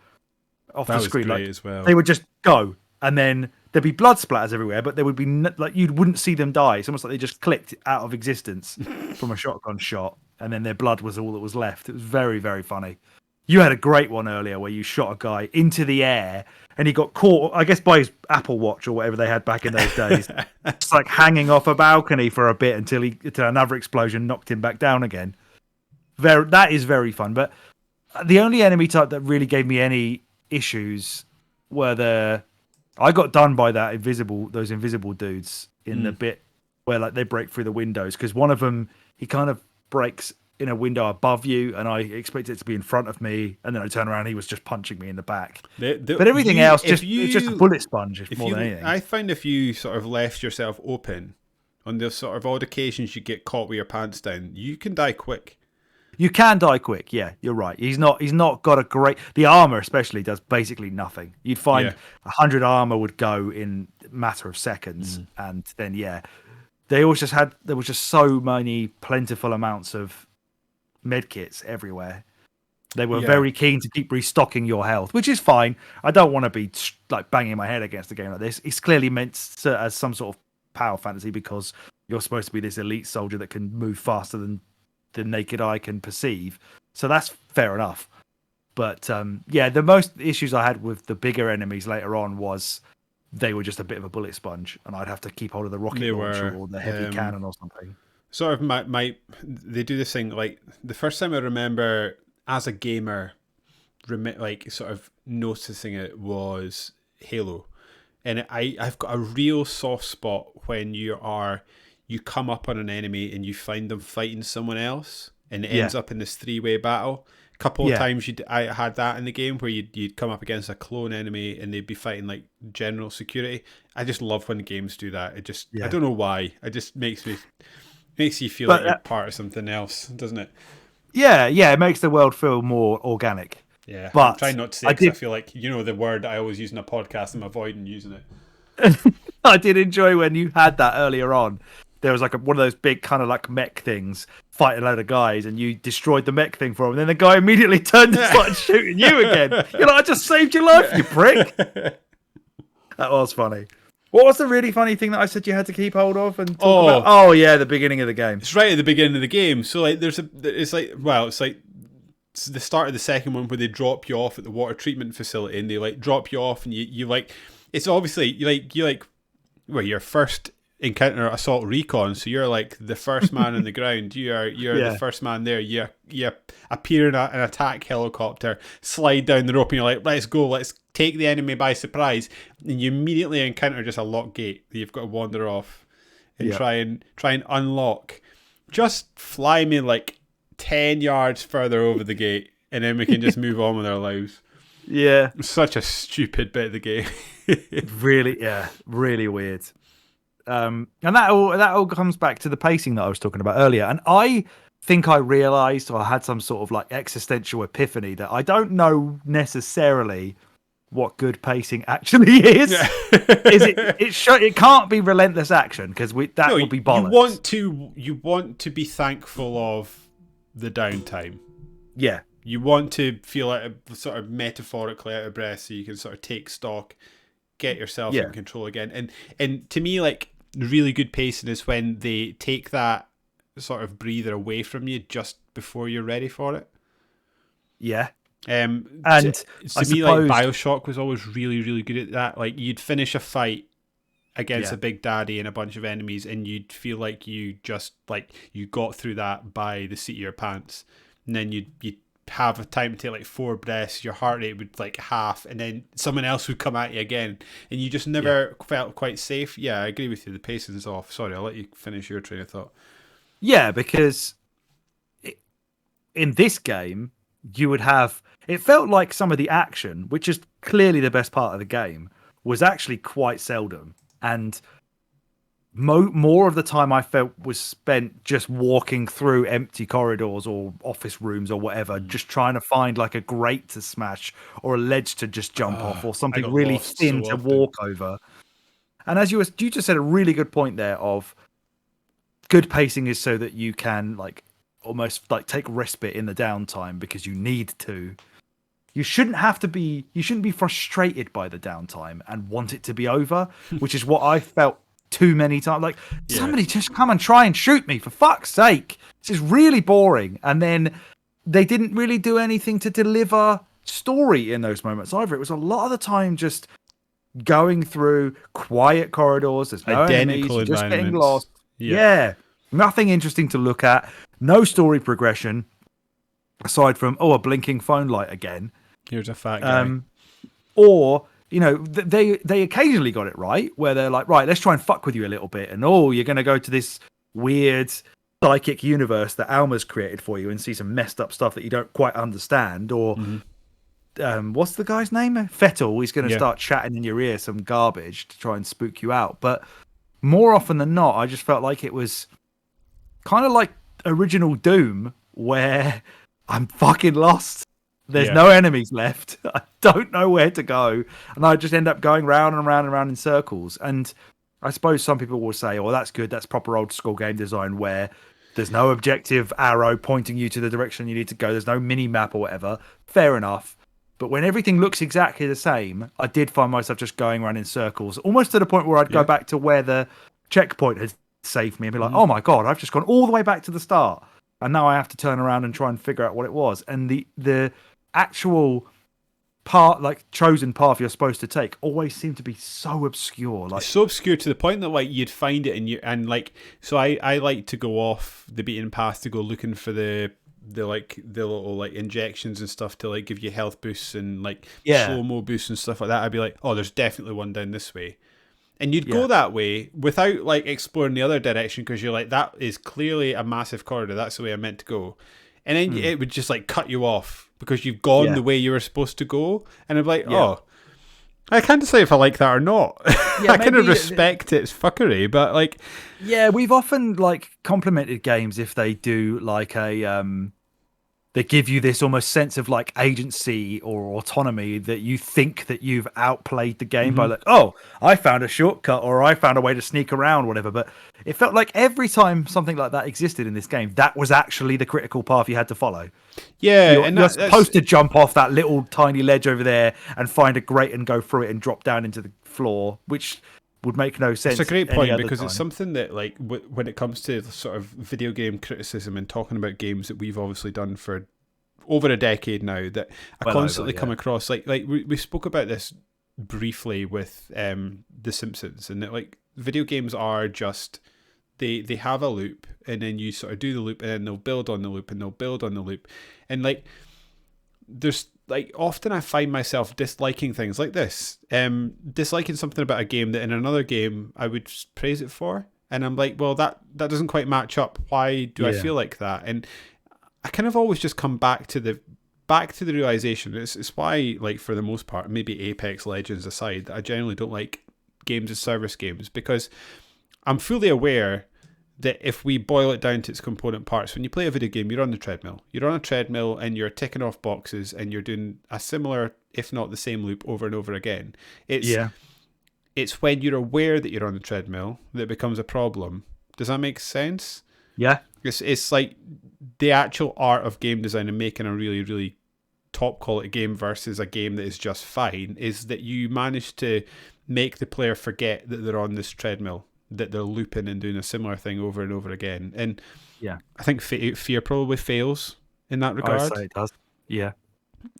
B: off the screen.
A: That was great as well.
B: They would just go, and then there'd be blood splatters everywhere, but there would be like, you wouldn't see them die. It's almost like they just clicked out of existence from a shotgun shot, and then their blood was all that was left. It was very, very funny. You had a great one earlier where you shot a guy into the air and he got caught, I guess, by his Apple Watch or whatever they had back in those days. It's like hanging off a balcony for a bit until another explosion knocked him back down again. That is very fun. But the only enemy type that really gave me any issues were I got done by those invisible dudes in the bit where like they break through the windows, because one of them, he kind of breaks in a window above you, and I expected it to be in front of me, and then I turn around and he was just punching me in the back. But everything else, it's just a bullet sponge more than anything.
A: I find if you sort of left yourself open on the sort of odd occasions you get caught with your pants down, you can die quick.
B: You can die quick, yeah, you're right. He's not got a great... The armor especially does basically nothing. You'd find 100 armor would go in a matter of seconds, and then, there was just so many plentiful amounts of medkits everywhere. They were very keen to keep restocking your health, which is fine. I don't want to be like banging my head against a game like this. It's clearly meant as some sort of power fantasy, because you're supposed to be this elite soldier that can move faster than the naked eye can perceive. So that's fair enough. But the most issues I had with the bigger enemies later on was they were just a bit of a bullet sponge, and I'd have to keep hold of the rocket launcher or the heavy cannon or something.
A: Sort of they do this thing, like the first time I remember as a gamer like sort of noticing it was Halo, and I've got a real soft spot when you come up on an enemy and you find them fighting someone else, and it ends up in this 3-way battle. A couple of times I had that in the game where you'd come up against a clone enemy and they'd be fighting like general security. I just love when games do that. It just I don't know why. It just makes you feel like you're part of something else, doesn't it? Yeah,
B: it makes the world feel more organic.
A: Yeah, but I'm trying not to say it, 'cause I feel like, the word I always use in a podcast, I'm avoiding using it.
B: I did enjoy when you had that earlier on. There was like one of those big kind of like mech things fighting a load of guys, and you destroyed the mech thing for him, and then the guy immediately turned and started shooting you again. You're like, I just saved your life, you prick. That was funny. What was the really funny thing that I said you had to keep hold of and talk about? Oh, yeah, the beginning of the game.
A: It's right at the beginning of the game. So, like, it's the start of the second one where they drop you off at the water treatment facility, and they, like, drop you off, and you like, it's obviously, your first encounter assault recon, so you're like the first man on the ground. You're the first man there. You appear in an attack helicopter, slide down the rope, and you're like, let's go, let's take the enemy by surprise, and you immediately encounter just a locked gate that you've got to wander off and try and unlock. Just fly me like 10 yards further over the gate, and then we can just move on with our lives.
B: Yeah,
A: such a stupid bit of the game.
B: really weird. And that all comes back to the pacing that I was talking about earlier. And I think I realized, or I had some sort of like existential epiphany, that I don't know necessarily what good pacing actually is. It can't be relentless action, because would be bollocks.
A: You want to be thankful of the downtime.
B: Yeah.
A: You want to feel like sort of metaphorically out of breath, so you can sort of take stock, get yourself in control again. And to me, like, really good pacing is when they take that sort of breather away from you just before you're ready for it.
B: Yeah.
A: And to me, like, BioShock was always really, really good at that. Like, you'd finish a fight against a big daddy and a bunch of enemies, and you'd feel like you just, like, you got through that by the seat of your pants. And then you'd have a time to take like 4 breaths, your heart rate would like half, and then someone else would come at you again, and you just never felt quite safe. Yeah, I agree with you. The pacing's off. Sorry, I'll let you finish your train of thought.
B: Yeah, because in this game, you would have... It felt like some of the action, which is clearly the best part of the game, was actually quite seldom. And more of the time I felt was spent just walking through empty corridors or office rooms or whatever, just trying to find like a grate to smash or a ledge to just jump off or something really thin to walk over. And as you just said a really good point there of good pacing is so that you can like almost like take respite in the downtime because you need to. You shouldn't be frustrated by the downtime and want it to be over, which is what I felt too many times. Like, somebody just come and try and shoot me, for fuck's sake. This is really boring. And then they didn't really do anything to deliver story in those moments either. It was a lot of the time just going through quiet corridors. There's no enemies, you're just getting lost. Yeah. Nothing interesting to look at. No story progression. Aside from, a blinking phone light again.
A: Here's a fat guy.
B: Or, you know, they occasionally got it right, where they're like, right, let's try and fuck with you a little bit. And, you're going to go to this weird psychic universe that Alma's created for you and see some messed up stuff that you don't quite understand. Or, what's the guy's name? Fettel. He's going to start chatting in your ear some garbage to try and spook you out. But more often than not, I just felt like it was kind of like original Doom, where I'm fucking lost. There's no enemies left. I don't know where to go. And I just end up going round and round and round in circles. And I suppose some people will say, that's good. That's proper old school game design where there's no objective arrow pointing you to the direction you need to go. There's no mini map or whatever. Fair enough. But when everything looks exactly the same, I did find myself just going around in circles, almost to the point where I'd go back to where the checkpoint had saved me and be like, oh my God, I've just gone all the way back to the start. And now I have to turn around and try and figure out what it was. And the actual part, like chosen path you're supposed to take, always seemed to be so obscure. Like,
A: so obscure to the point that like you'd find it and like, so I like to go off the beaten path to go looking for the little like injections and stuff to like give you health boosts and like slow-mo boosts and stuff like that. I'd be like, there's definitely one down this way. And you'd go that way without like exploring the other direction because you're like, that is clearly a massive corridor. That's the way I meant to go. And then it would just like cut you off because you've gone the way you were supposed to go. And I'm like, I can't decide if I like that or not. I kind of respect its fuckery, but like...
B: Yeah, we've often like complimented games if they do like a... they give you this almost sense of like agency or autonomy that you think that you've outplayed the game by like, I found a shortcut or I found a way to sneak around, whatever. But it felt like every time something like that existed in this game, that was actually the critical path you had to follow.
A: Yeah,
B: you're supposed to jump off that little tiny ledge over there and find a grate and go through it and drop down into the floor, which would make no sense.
A: It's a great point because it's something that like when it comes to sort of video game criticism and talking about games that we've obviously done for over a decade now, that I constantly come across like we spoke about this briefly with The Simpsons, and that like video games are just they have a loop and then you sort of do the loop and then they'll build on the loop and they'll build on the loop, and like there's like often I find myself disliking things like this, disliking something about a game that in another game I would praise it for, and I'm like, well, that doesn't quite match up. Why do I feel like that? And I kind of always just come back to the realization. It's why, like, for the most part, maybe Apex Legends aside, that I generally don't like games as service games, because I'm fully aware that if we boil it down to its component parts, when you play a video game, you're on the treadmill. You're on a treadmill and you're ticking off boxes and you're doing a similar, if not the same loop over and over again. It's when you're aware that you're on the treadmill that it becomes a problem. Does that make sense?
B: Yeah.
A: It's like the actual art of game design and making a really, really top quality game versus a game that is just fine is that you manage to make the player forget that they're on this treadmill, that they're looping and doing a similar thing over and over again. And I think F.E.A.R probably fails in that regard.
B: I'd say it does. Yeah.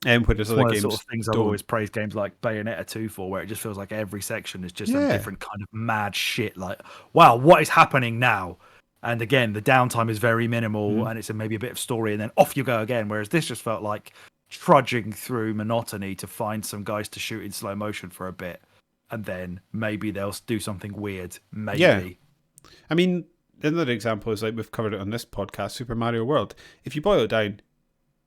A: Whereas other games
B: sort of things I've always praised games like Bayonetta 2 for, where it just feels like every section is just a different kind of mad shit. Like, wow, what is happening now? And again, the downtime is very minimal, and it's maybe a bit of story, and then off you go again. Whereas this just felt like trudging through monotony to find some guys to shoot in slow motion for a bit, and then maybe they'll do something weird. Maybe.
A: Yeah. I mean, another example is like we've covered it on this podcast, Super Mario World. If you boil it down,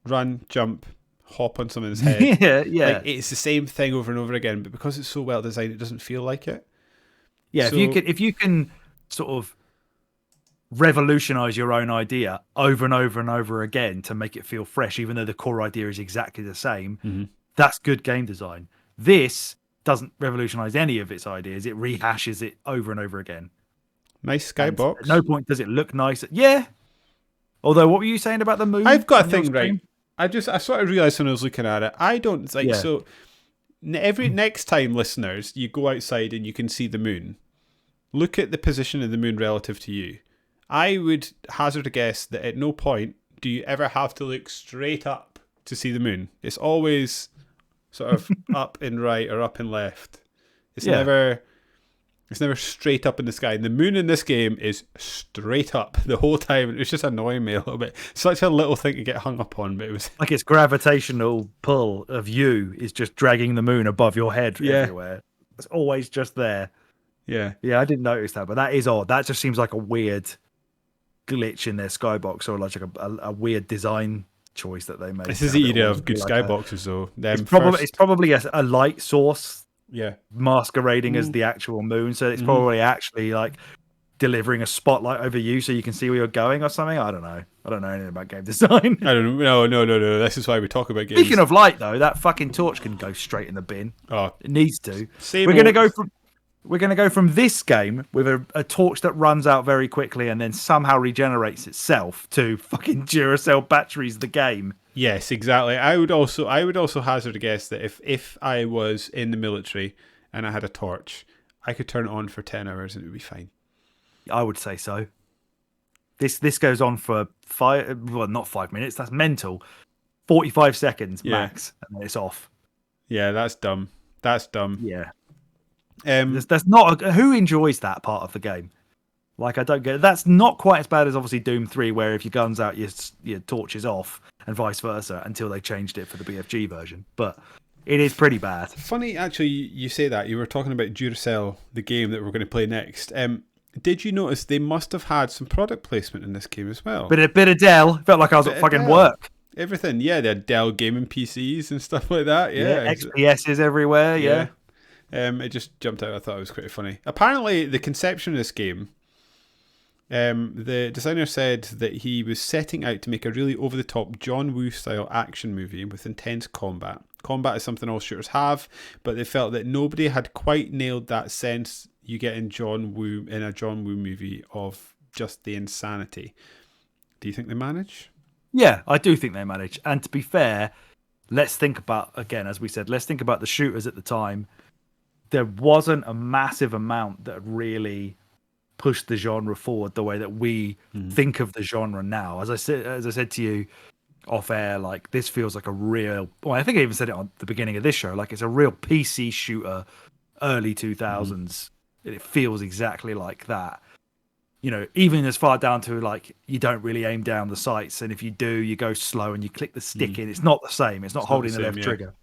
A: run, jump, hop on someone's head.
B: yeah.
A: Like, it's the same thing over and over again, but because it's so well designed, it doesn't feel like it.
B: Yeah,
A: So,
B: if you can sort of revolutionize your own idea over and over and over again to make it feel fresh, even though the core idea is exactly the same, that's good game design. This doesn't revolutionize any of its ideas. It rehashes it over and over again.
A: Nice skybox.
B: At no point does it look nice. Yeah. Although, what were you saying about the moon?
A: I've got a thing, right? I sort of realized when I was looking at it, I don't like, so next time, listeners, you go outside and you can see the moon, look at the position of the moon relative to you. I would hazard a guess that at no point do you ever have to look straight up to see the moon. It's always sort of up and right or up and left. It's never straight up in the sky. And the moon in this game is straight up the whole time. It's just annoying me a little bit. Such a little thing to get hung up on, but it was
B: like its gravitational pull of you is just dragging the moon above your head everywhere. It's always just there.
A: Yeah.
B: Yeah, I didn't notice that, but that is odd. That just seems like a weird glitch in their skybox, or like a weird design choice that they made.
A: This is the idea of good skyboxes, though.
B: It's probably a light source, masquerading as
A: Mm.
B: the actual moon. So it's probably actually like delivering a spotlight over you, so you can see where you're going or something. I don't know. I don't know anything about game design.
A: I don't know. No. This is why we talk about games.
B: Speaking of light, though, that fucking torch can go straight in the bin.
A: Oh,
B: It needs to.
A: same
B: We're going to
A: old-
B: go from. We're going to go from this game with a torch that runs out very quickly and then somehow regenerates itself to fucking Duracell batteries. The game.
A: Yes, exactly. I would also hazard a guess that if I was in the military and I had a torch, I could turn it on for 10 hours and it would be fine.
B: I would say so. This goes on for not 5 minutes. That's mental. 45 seconds max, and then it's off.
A: Yeah, that's dumb.
B: Yeah.
A: Um,
B: That's not who enjoys that part of the game. Like, I don't get it. That's not quite as bad as obviously Doom 3, where if your gun's out, your torch is off, and vice versa, until they changed it for the BFG version. But it is pretty bad.
A: Funny, actually, you say that. You were talking about Duracell, the game that we're going to play next. Did you notice they must have had some product placement in this game as well?
B: But a bit of Dell. Felt like I was at fucking work.
A: Everything, yeah. They had Dell gaming PCs and stuff like that. Yeah,
B: XPSs everywhere. Yeah.
A: It just jumped out. I thought it was quite funny. Apparently, the conception of this game, the designer said that he was setting out to make a really over-the-top John Woo-style action movie with intense combat. Combat is something all shooters have, but they felt that nobody had quite nailed that sense you get in a John Woo movie of just the insanity. Do you think they manage?
B: Yeah, I do think they manage. And to be fair, let's think about, again, as we said, let's think about the shooters at the time. There wasn't a massive amount that really pushed the genre forward the way that we think of the genre now. As I said to you off air, like, this feels like a real, well, I think I even said it on the beginning of this show, like, it's a real PC shooter, early 2000s. It feels exactly like that. You know, even as far down to, like, you don't really aim down the sights, and if you do, you go slow and you click the stick in. It's not the same. It's not holding the left trigger.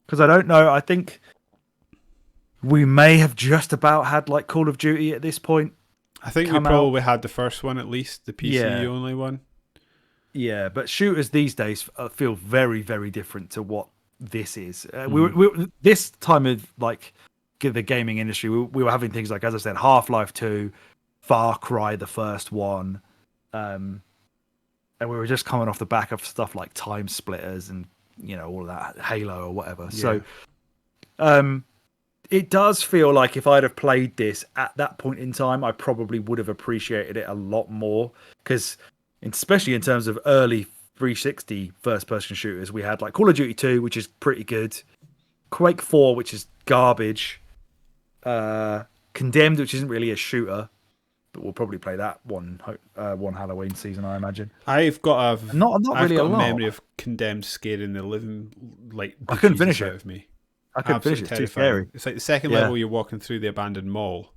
B: Because I don't know, I think we may have just about had, like, Call of Duty at this point.
A: I think we probably had the first one, at least, the PC only one. Yeah,
B: but shooters these days feel very, very different to what this is. We this time of, like, the gaming industry, we were having things like, as I said, Half-Life 2, Far Cry, the first one, and we were just coming off the back of stuff like Time Splitters and, you know, all of that, Halo or whatever. Yeah. So it does feel like if I'd have played this at that point in time, I probably would have appreciated it a lot more, because especially in terms of early 360 first-person shooters, we had like Call of Duty 2, which is pretty good, Quake 4, which is garbage, Condemned, which isn't really a shooter, but we'll probably play that one Halloween season, I imagine.
A: I've got a memory of Condemned scaring the living, like,
B: I couldn't finish it.
A: Out of me.
B: I couldn't finish it. Too scary.
A: It's like the second level you're walking through the abandoned mall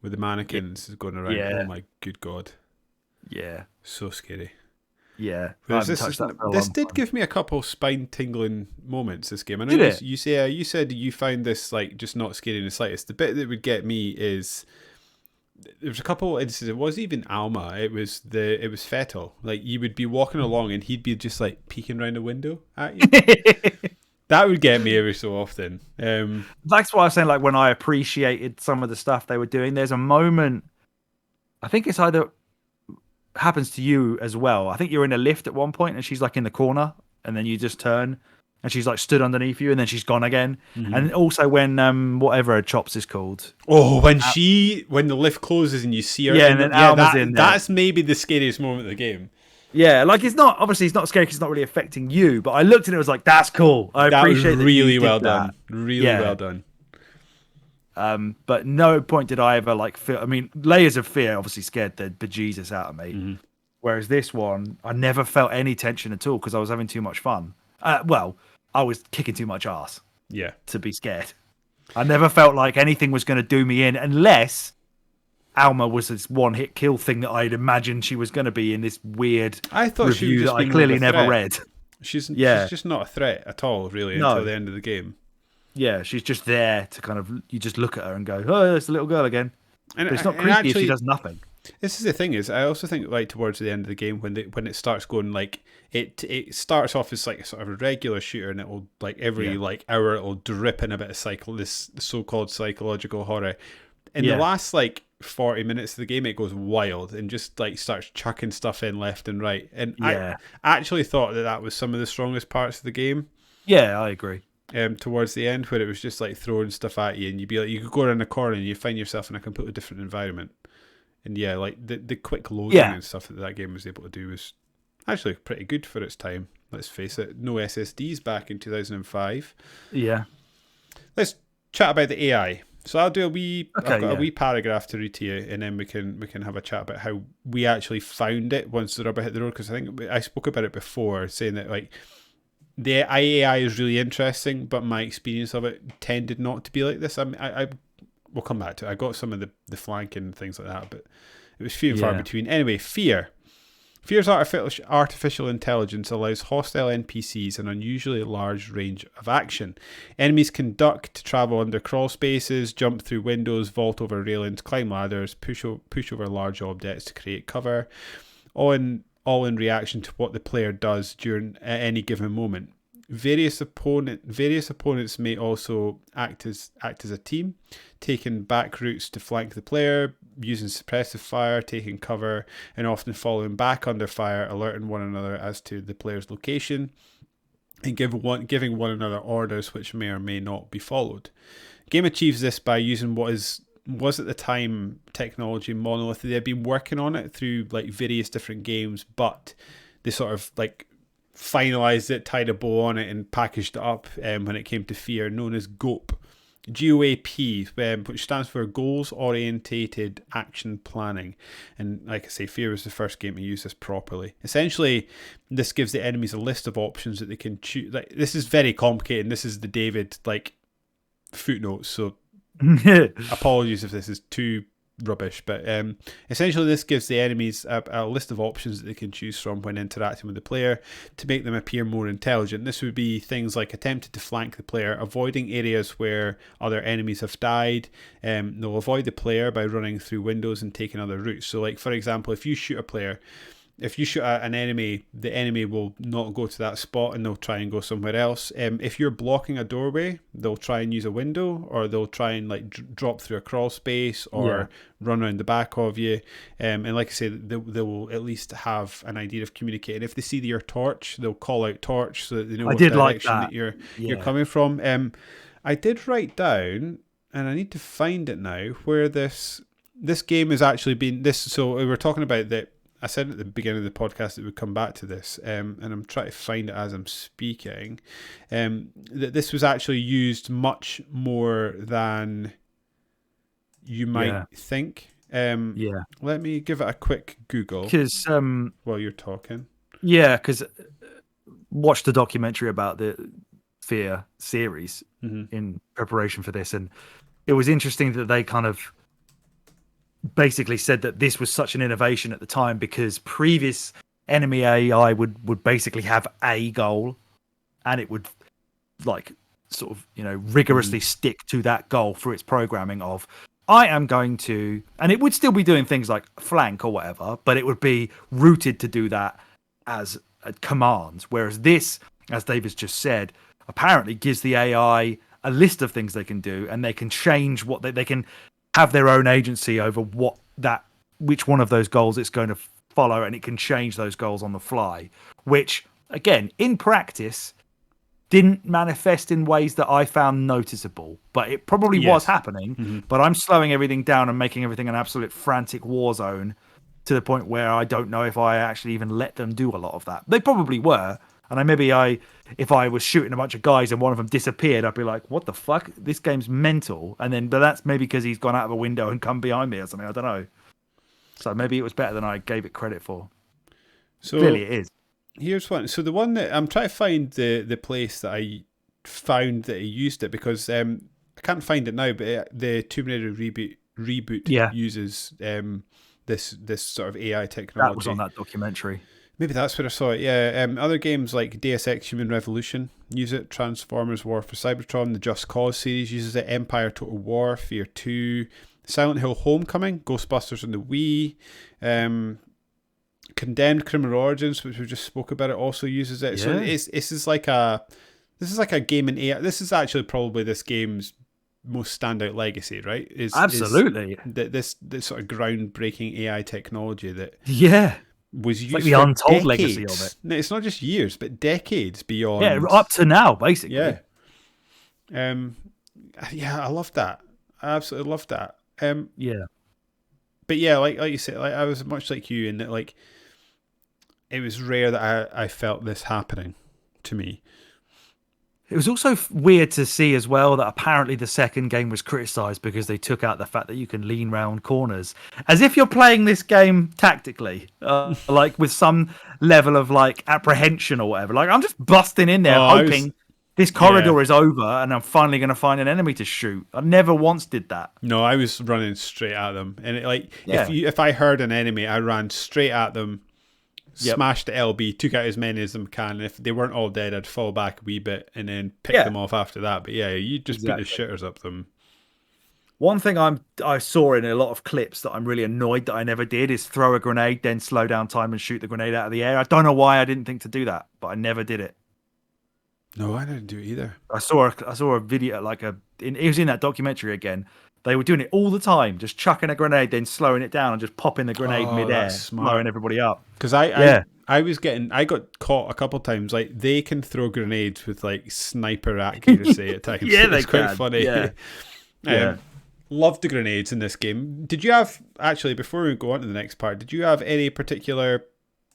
A: with the mannequins going around.
B: Yeah.
A: Oh my good god!
B: Yeah.
A: So scary.
B: Yeah.
A: This did give me a couple spine tingling moments. This game. I know you said you found this like just not scary in the slightest. The bit that would get me is there was a couple instances. It wasn't even Alma. It was Fettel. Like you would be walking along and he'd be just like peeking around a window at you. That would get me every so often.
B: That's why I was saying, like, when I appreciated some of the stuff they were doing, there's a moment, I think it's either happens to you as well. I think you're in a lift at one point and she's like in the corner and then you just turn and she's like stood underneath you and then she's gone again. Mm-hmm. And also when whatever her chops is called.
A: Oh, when the lift closes and you see her.
B: Yeah, and then Alma's in there.
A: That's maybe the scariest moment of the game.
B: Yeah, like it's not scary because it's not really affecting you. But I looked at it, was like, that's cool. I appreciate that.
A: Really well done. Really well done.
B: But no point did I ever like feel. I mean, Layers of Fear obviously scared the bejesus out of me. Mm-hmm. Whereas this one, I never felt any tension at all because I was having too much fun. Well, I was kicking too much ass.
A: Yeah.
B: To be scared. I never felt like anything was going to do me in unless Alma was this one-hit kill thing that I'd imagined she was going to be in this weird review that I clearly never read.
A: She's just not a threat at all, really, until the end of the game.
B: Yeah, she's just there to kind of, you just look at her and go, oh, it's a little girl again. But it's not creepy actually, if she does nothing.
A: This is the thing is, I also think like towards the end of the game when it starts going like it starts off as like a sort of a regular shooter and it will like every like hour it will drip in a bit of this so-called psychological horror. In the last like 40 minutes of the game, it goes wild and just like starts chucking stuff in left and right. And I actually thought that was some of the strongest parts of the game.
B: Yeah, I agree.
A: Towards the end, where it was just like throwing stuff at you, and you'd be like, you could go around a corner and you find yourself in a completely different environment. And like the quick loading and stuff that game was able to do was actually pretty good for its time. Let's face it, no SSDs back in 2005.
B: Yeah.
A: Let's chat about the AI. So I'll do a wee paragraph to read to you, and then we can have a chat about how we actually found it once the rubber hit the road. Because I think I spoke about it before, saying that like the AI is really interesting, but my experience of it tended not to be like this. I we'll come back to it. I got some of the flanking and things like that, but it was few and far between. Anyway, F.E.A.R. F.E.A.R's artificial intelligence allows hostile NPCs an unusually large range of action. Enemies can duck to travel under crawl spaces, jump through windows, vault over railings, climb ladders, push over large objects to create cover, all in reaction to what the player does during any given moment. Various opponents may also act as a team, taking back routes to flank the player, using suppressive fire, taking cover, and often falling back under fire, alerting one another as to the player's location, and giving one another orders which may or may not be followed. The game achieves this by using what was at the time technology monolith. They had been working on it through like various different games, but they sort of like finalized it, tied a bow on it, and packaged it up when it came to F.E.A.R, known as GOAP, GOAP, which stands for Goals Orientated Action Planning. And like I say, F.E.A.R was the first game to use this properly. Essentially, this gives the enemies a list of options that they can choose. Like, this is very complicated, and this is the David like footnotes, so apologies if this is too rubbish, but essentially this gives the enemies a list of options that they can choose from when interacting with the player to make them appear more intelligent. This would be things like attempting to flank the player, avoiding areas where other enemies have died. They'll avoid the player by running through windows and taking other routes. So like, for example, if you shoot at an enemy, the enemy will not go to that spot and they'll try and go somewhere else. If you're blocking a doorway, they'll try and use a window, or they'll try and like drop through a crawl space, or run around the back of you. And like I say, they will at least have an idea of communicating. If they see your torch, they'll call out torch so that they know what direction that you're coming from. I did write down, and I need to find it now, where this game has actually been this. So we were talking about that. I said at the beginning of the podcast that we'd come back to this, and I'm trying to find it as I'm speaking, that this was actually used much more than you might think. Let me give it a quick Google.
B: Because
A: while you're talking.
B: Yeah, because watched the documentary about the F.E.A.R series in preparation for this, and it was interesting that they kind of basically said that this was such an innovation at the time because previous enemy AI would basically have a goal, and it would like sort of rigorously stick to that goal through its programming of I am going to, and it would still be doing things like flank or whatever, but it would be rooted to do that as a command. Whereas this, as David's just said, apparently gives the AI a list of things they can do, and they can change what they can have their own agency over which one of those goals it's going to follow, and it can change those goals on the fly, which again in practice didn't manifest in ways that I found noticeable, but it probably was happening. But I'm slowing everything down and making everything an absolute frantic war zone to the point where I don't know if I actually even let them do a lot of that. They probably were. And if I was shooting a bunch of guys and one of them disappeared, I'd be like, what the fuck? This game's mental. But that's maybe because he's gone out of a window and come behind me or something. I don't know. So maybe it was better than I gave it credit for. So clearly it is.
A: Here's one. So the one that I'm trying to find the place that I found that he used it, because I can't find it now, but the Tomb Raider reboot uses this sort of AI technology.
B: That was on that documentary.
A: Maybe that's where I saw it. Yeah. Other games like Deus Ex Human Revolution use it. Transformers War for Cybertron, the Just Cause series uses it. Empire Total War, F.E.A.R 2, Silent Hill Homecoming, Ghostbusters on the Wii. Condemned Criminal Origins, which we just spoke about, it also uses it. So this is like a game in AI. This is actually probably this game's most standout legacy, right?
B: Absolutely.
A: This sort of groundbreaking AI technology that was used
B: like the untold legacy of it.
A: No, it's not just years, but decades beyond.
B: Yeah, up to now, basically.
A: Yeah. I love that. I absolutely love that. But yeah, like you said, like I was much like you in that, like, it was rare that I felt this happening to me.
B: It was also weird to see as well that apparently the second game was criticised because they took out the fact that you can lean round corners, as if you're playing this game tactically, like with some level of like apprehension or whatever. Like I'm just busting in there hoping this corridor is over and I'm finally going to find an enemy to shoot. I never once did that.
A: No, I was running straight at them, and if I heard an enemy, I ran straight at them. Smashed the LB, took out as many as I can. If they weren't all dead, I'd fall back a wee bit and then pick them off after that. But yeah, you just put the shitters up them.
B: One thing I saw in a lot of clips that I'm really annoyed that I never did is throw a grenade, then slow down time and shoot the grenade out of the air. I don't know why I didn't think to do that, but I never did it.
A: No, I didn't do it either.
B: I saw a video it was in that documentary again. They were doing it all the time, just chucking a grenade, then slowing it down and just popping the grenade midair, blowing everybody up.
A: Because I got caught a couple of times. Like they can throw grenades with like sniper accuracy at times.
B: It's
A: quite funny. Loved the grenades in this game. Did you have before we go on to the next part? Did you have any particular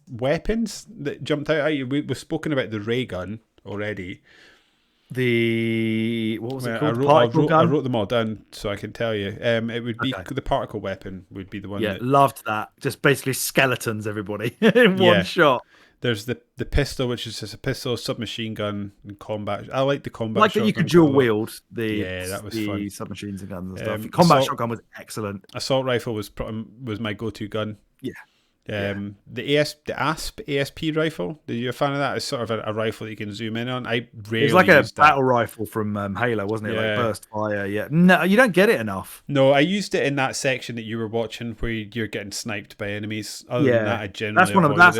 A: weapons that jumped out at you? We've spoken about the ray gun already.
B: What was it called?
A: I wrote them all down so I can tell you. It would be the particle weapon would be the one.
B: Yeah, loved that. Just basically skeletons everybody in one shot.
A: There's the pistol, which is just a pistol, submachine gun, and combat. I like the combat.
B: Like that you could dual wield
A: that was fun.
B: Submachines and guns and stuff. Combat shotgun was excellent.
A: Assault rifle was my go-to gun.
B: Yeah.
A: The ASP rifle. Are you a fan of that? It's sort of a rifle that you can zoom in on. It was
B: like a battle rifle from Halo, wasn't it? Like burst fire. Yeah. No, you don't get it enough.
A: No, I used it in that section that you were watching where you're getting sniped by enemies. Other than that, I generally
B: that's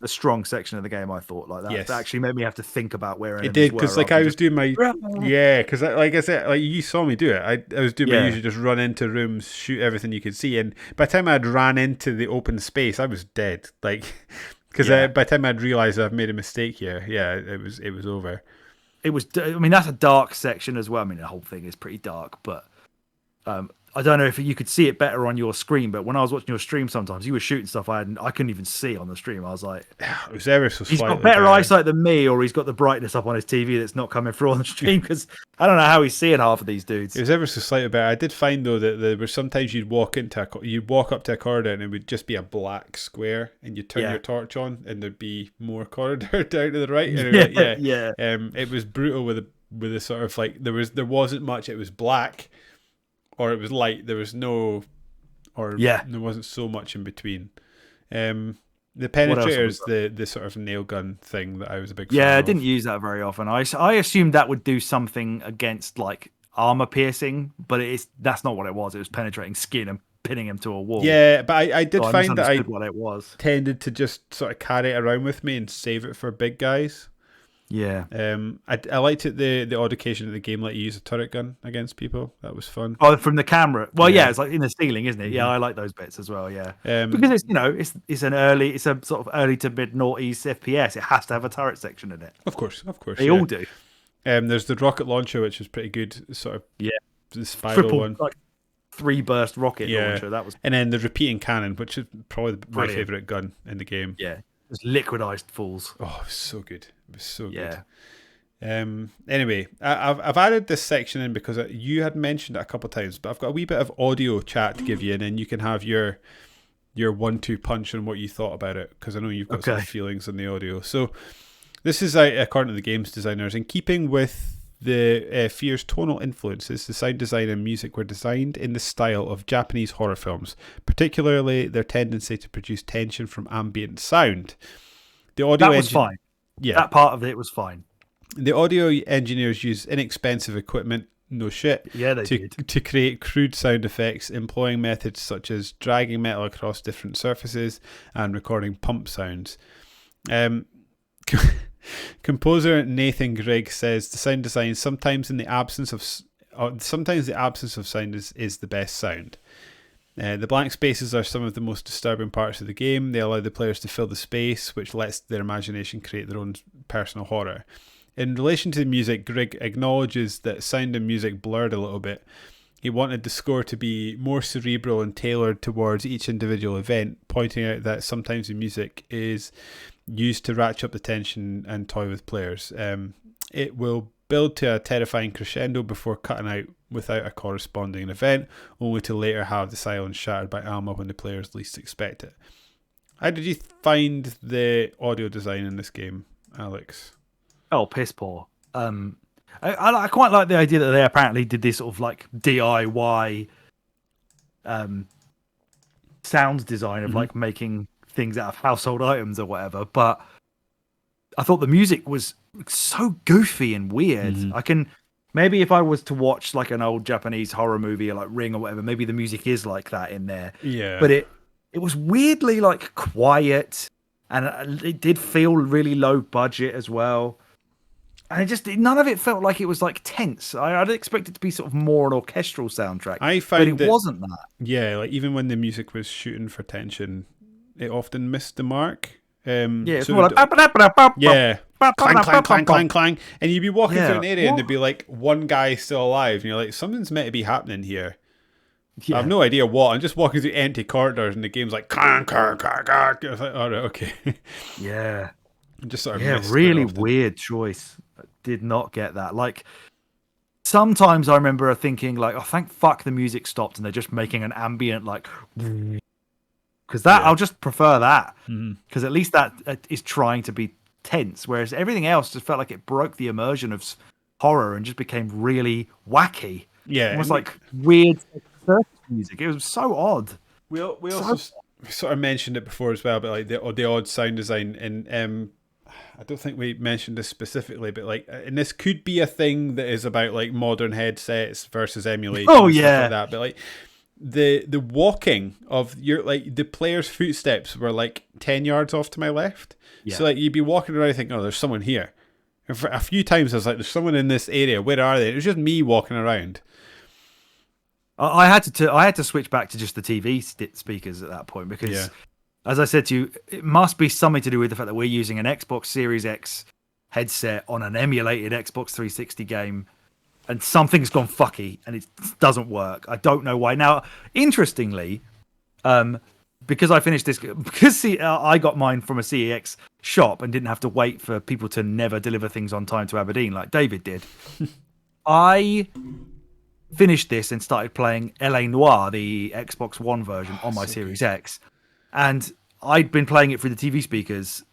B: a strong section of the game. I thought like that.
A: Yes.
B: That actually made me have to think about where enemies
A: it did because like I was doing my because like I said, like you saw me do it. I was doing my usual, just run into rooms, shoot everything you could see, and by the time I'd ran into the open space, I was dead. Like because by the time I'd realised I've made a mistake here, it was over.
B: It was. I mean, that's a dark section as well. I mean, the whole thing is pretty dark, but I don't know if you could see it better on your screen, but when I was watching your stream, sometimes you were shooting stuff I couldn't even see on the stream. I was like,
A: it was ever so
B: he's got better eyesight than me, or he's got the brightness up on his TV that's not coming through on the stream, because I don't know how he's seeing half of these dudes.
A: It was ever so slightly better. I did find though that there were sometimes you'd walk up to a corridor and it would just be a black square, and you turn your torch on and there'd be more corridor down to the right. And it was brutal with the sort of like there wasn't much. It was black. Or it was light. There was no or
B: Yeah.
A: there wasn't so much in between. The
B: What else
A: penetrator
B: was
A: is the sort of nail gun thing that I was a big fan
B: Yeah, I
A: of.
B: didn't use that very often. I assumed that would do something against like armor piercing, but that's not what it was. It was penetrating skin and pinning him to a wall.
A: Yeah, but I did
B: So I
A: find that I
B: misunderstood what it was.
A: tended to just sort of carry it around with me and save it for big guys.
B: Yeah.
A: I liked it the odd occasion that the game let you use a turret gun against people. That was fun.
B: Oh, from the camera. Well,
A: Yeah.
B: yeah, it's like in the ceiling, isn't it?
A: Mm-hmm.
B: Yeah, I like those bits as well. Yeah,
A: Because
B: because it's a sort of early to mid noughties FPS. It has to have a turret section in it.
A: Of course.
B: They all do.
A: There's the rocket launcher, which is pretty good. Sort of the spiral
B: Triple
A: one.
B: like 3-burst rocket launcher. That was
A: and then the repeating cannon, which is probably my
B: Brilliant.
A: favorite gun in the game.
B: yeah, just liquidized fools.
A: Oh, it was so good. It was so
B: Yeah.
A: good. Anyway, I've added this section in because you had mentioned it a couple of times, but I've got a wee bit of audio chat to give you, and then you can have your 1-2 punch on what you thought about it, because I know you've got some feelings on the audio. So this is according to the game's designers, in keeping with the F.E.A.R's tonal influences, the sound design and music were designed in the style of Japanese horror films, particularly their tendency to produce tension from ambient sound. The audio
B: That was fine.
A: Yeah,
B: that part of it was fine.
A: The audio engineers use inexpensive equipment, no shit,
B: Yeah, they did.
A: to create crude sound effects, employing methods such as dragging metal across different surfaces and recording pump sounds. Composer Nathan Grigg says the sound design sometimes the absence of sound is the best sound. The blank spaces are some of the most disturbing parts of the game. They allow the players to fill the space, which lets their imagination create their own personal horror. In relation to the music, Grigg acknowledges that sound and music blurred a little bit. He wanted the score to be more cerebral and tailored towards each individual event, pointing out that sometimes the music is used to ratchet up the tension and toy with players. It will build to a terrifying crescendo before cutting out without a corresponding event, only to later have the silence shattered by Alma when the players least expect it. How did you find the audio design in this game, Alex?
B: Oh, piss poor. I quite like the idea that they apparently did this sort of like DIY sound design of like making things out of household items or whatever, but I thought the music was so goofy and weird. Maybe if I was to watch like an old Japanese horror movie or like Ring or whatever, maybe the music is like that in there.
A: Yeah.
B: But it was weirdly like quiet, and it did feel really low budget as well. And none of it felt like it was like tense. I'd expect it to be sort of more an orchestral soundtrack. But it wasn't that.
A: Yeah, like even when the music was shooting for tension, it often missed the mark.
B: It's
A: so
B: more like
A: clang, clang, clang, clang, clang, and you'd be walking through an area and there'd be like one guy still alive, and you're like, something's meant to be happening here. I have no idea what. I'm just walking through empty corridors, and the game's like, clang, clang, clang, clang. I was like, all right, okay.
B: Yeah.
A: Just sort of
B: really weird choice. I did not get that. Like, sometimes I remember thinking, like, oh, thank fuck the music stopped and they're just making an ambient, like, because I'll just prefer that. Because at least that is trying to be tense, whereas everything else just felt like it broke the immersion of horror and just became really wacky.
A: Yeah.
B: It was like weird surface music. It was so odd.
A: We also sort of mentioned it before as well, but like the odd sound design, and I don't think we mentioned this specifically, but like, and this could be a thing that is about like modern headsets versus emulation.
B: Oh,
A: and stuff
B: yeah.
A: like that. But like the walking of your, like, the player's footsteps were like 10 yards off to my left.
B: Yeah.
A: So like you'd be walking around thinking, oh, there's someone here. And for a few times I was like, there's someone in this area. Where are they? It was just me walking around.
B: I had to switch back to just the TV speakers at that point because, as I said to you, it must be something to do with the fact that we're using an Xbox Series X headset on an emulated Xbox 360 game, and something's gone fucky and it doesn't work. I don't know why. Now, interestingly, because I finished this, because I got mine from a CEX shop and didn't have to wait for people to never deliver things on time to Aberdeen like David did. I finished this and started playing L.A. Noire, the Xbox One version, on my Series X. And I'd been playing it through the TV speakers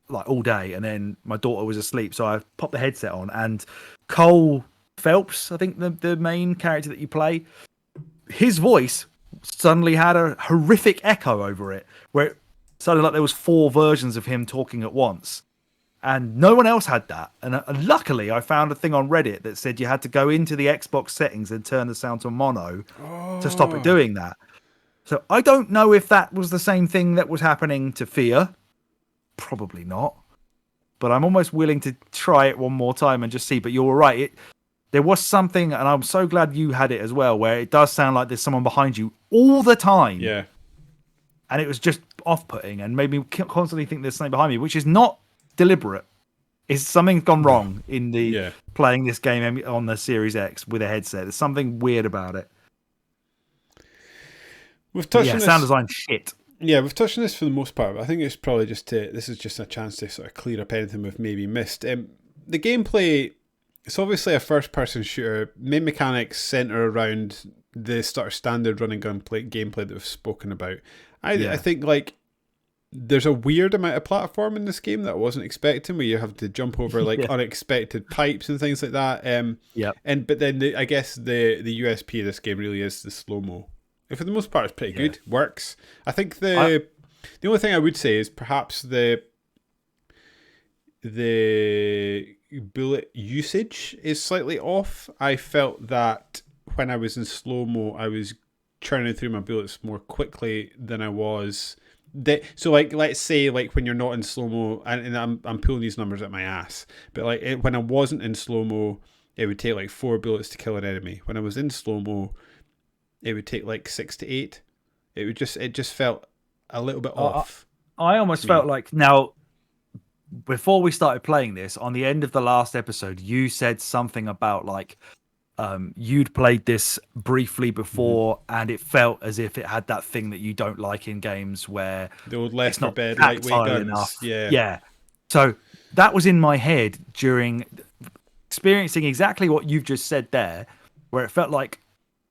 B: like all day, and then my daughter was asleep, so I popped the headset on, and Cole Phelps, I think the main character that you play, his voice suddenly had a horrific echo over it, where it sounded like there was 4 versions of him talking at once. And no one else had that. And luckily, I found a thing on Reddit that said you had to go into the Xbox settings and turn the sound to mono to stop it doing that. So I don't know if that was the same thing that was happening to F.E.A.R. Probably not. But I'm almost willing to try it one more time and just see. But you're right. There was something, and I'm so glad you had it as well, where it does sound like there's someone behind you all the time.
A: Yeah.
B: And it was just off-putting and made me constantly think there's something behind me, which is not deliberate. Is something's gone wrong in the playing this game on the Series X with a headset? There's something weird about it.
A: We've touched on
B: sound design shit.
A: Yeah, we've touched on this for the most part. But I think it's probably this is just a chance to sort of clear up anything we've maybe missed. The gameplay, it's obviously a first-person shooter. Main mechanics center around the sort of standard running gun gameplay that we've spoken about. I think like there's a weird amount of platform in this game that I wasn't expecting, where you have to jump over like unexpected pipes and things like that. But then I guess the USP of this game really is the slow-mo. And for the most part, it's pretty good. Works. I think the only thing I would say is perhaps the bullet usage is slightly off. I felt that when I was in slow-mo, I was churning through my bullets more quickly than I was. So like, let's say like when you're not in slow-mo, and I'm pulling these numbers at my ass, but like when I wasn't in slow-mo, it would take like 4 bullets to kill an enemy. When I was in slow-mo, it would take like 6 to 8. It just felt a little bit off.
B: I almost felt like, now, before we started playing this, on the end of the last episode, you said something about like you'd played this briefly before, and it felt as if it had that thing that you don't like in games, where
A: the old left for bed lightweight guns. Enough.
B: Yeah. So that was in my head during experiencing exactly what you've just said there, where it felt like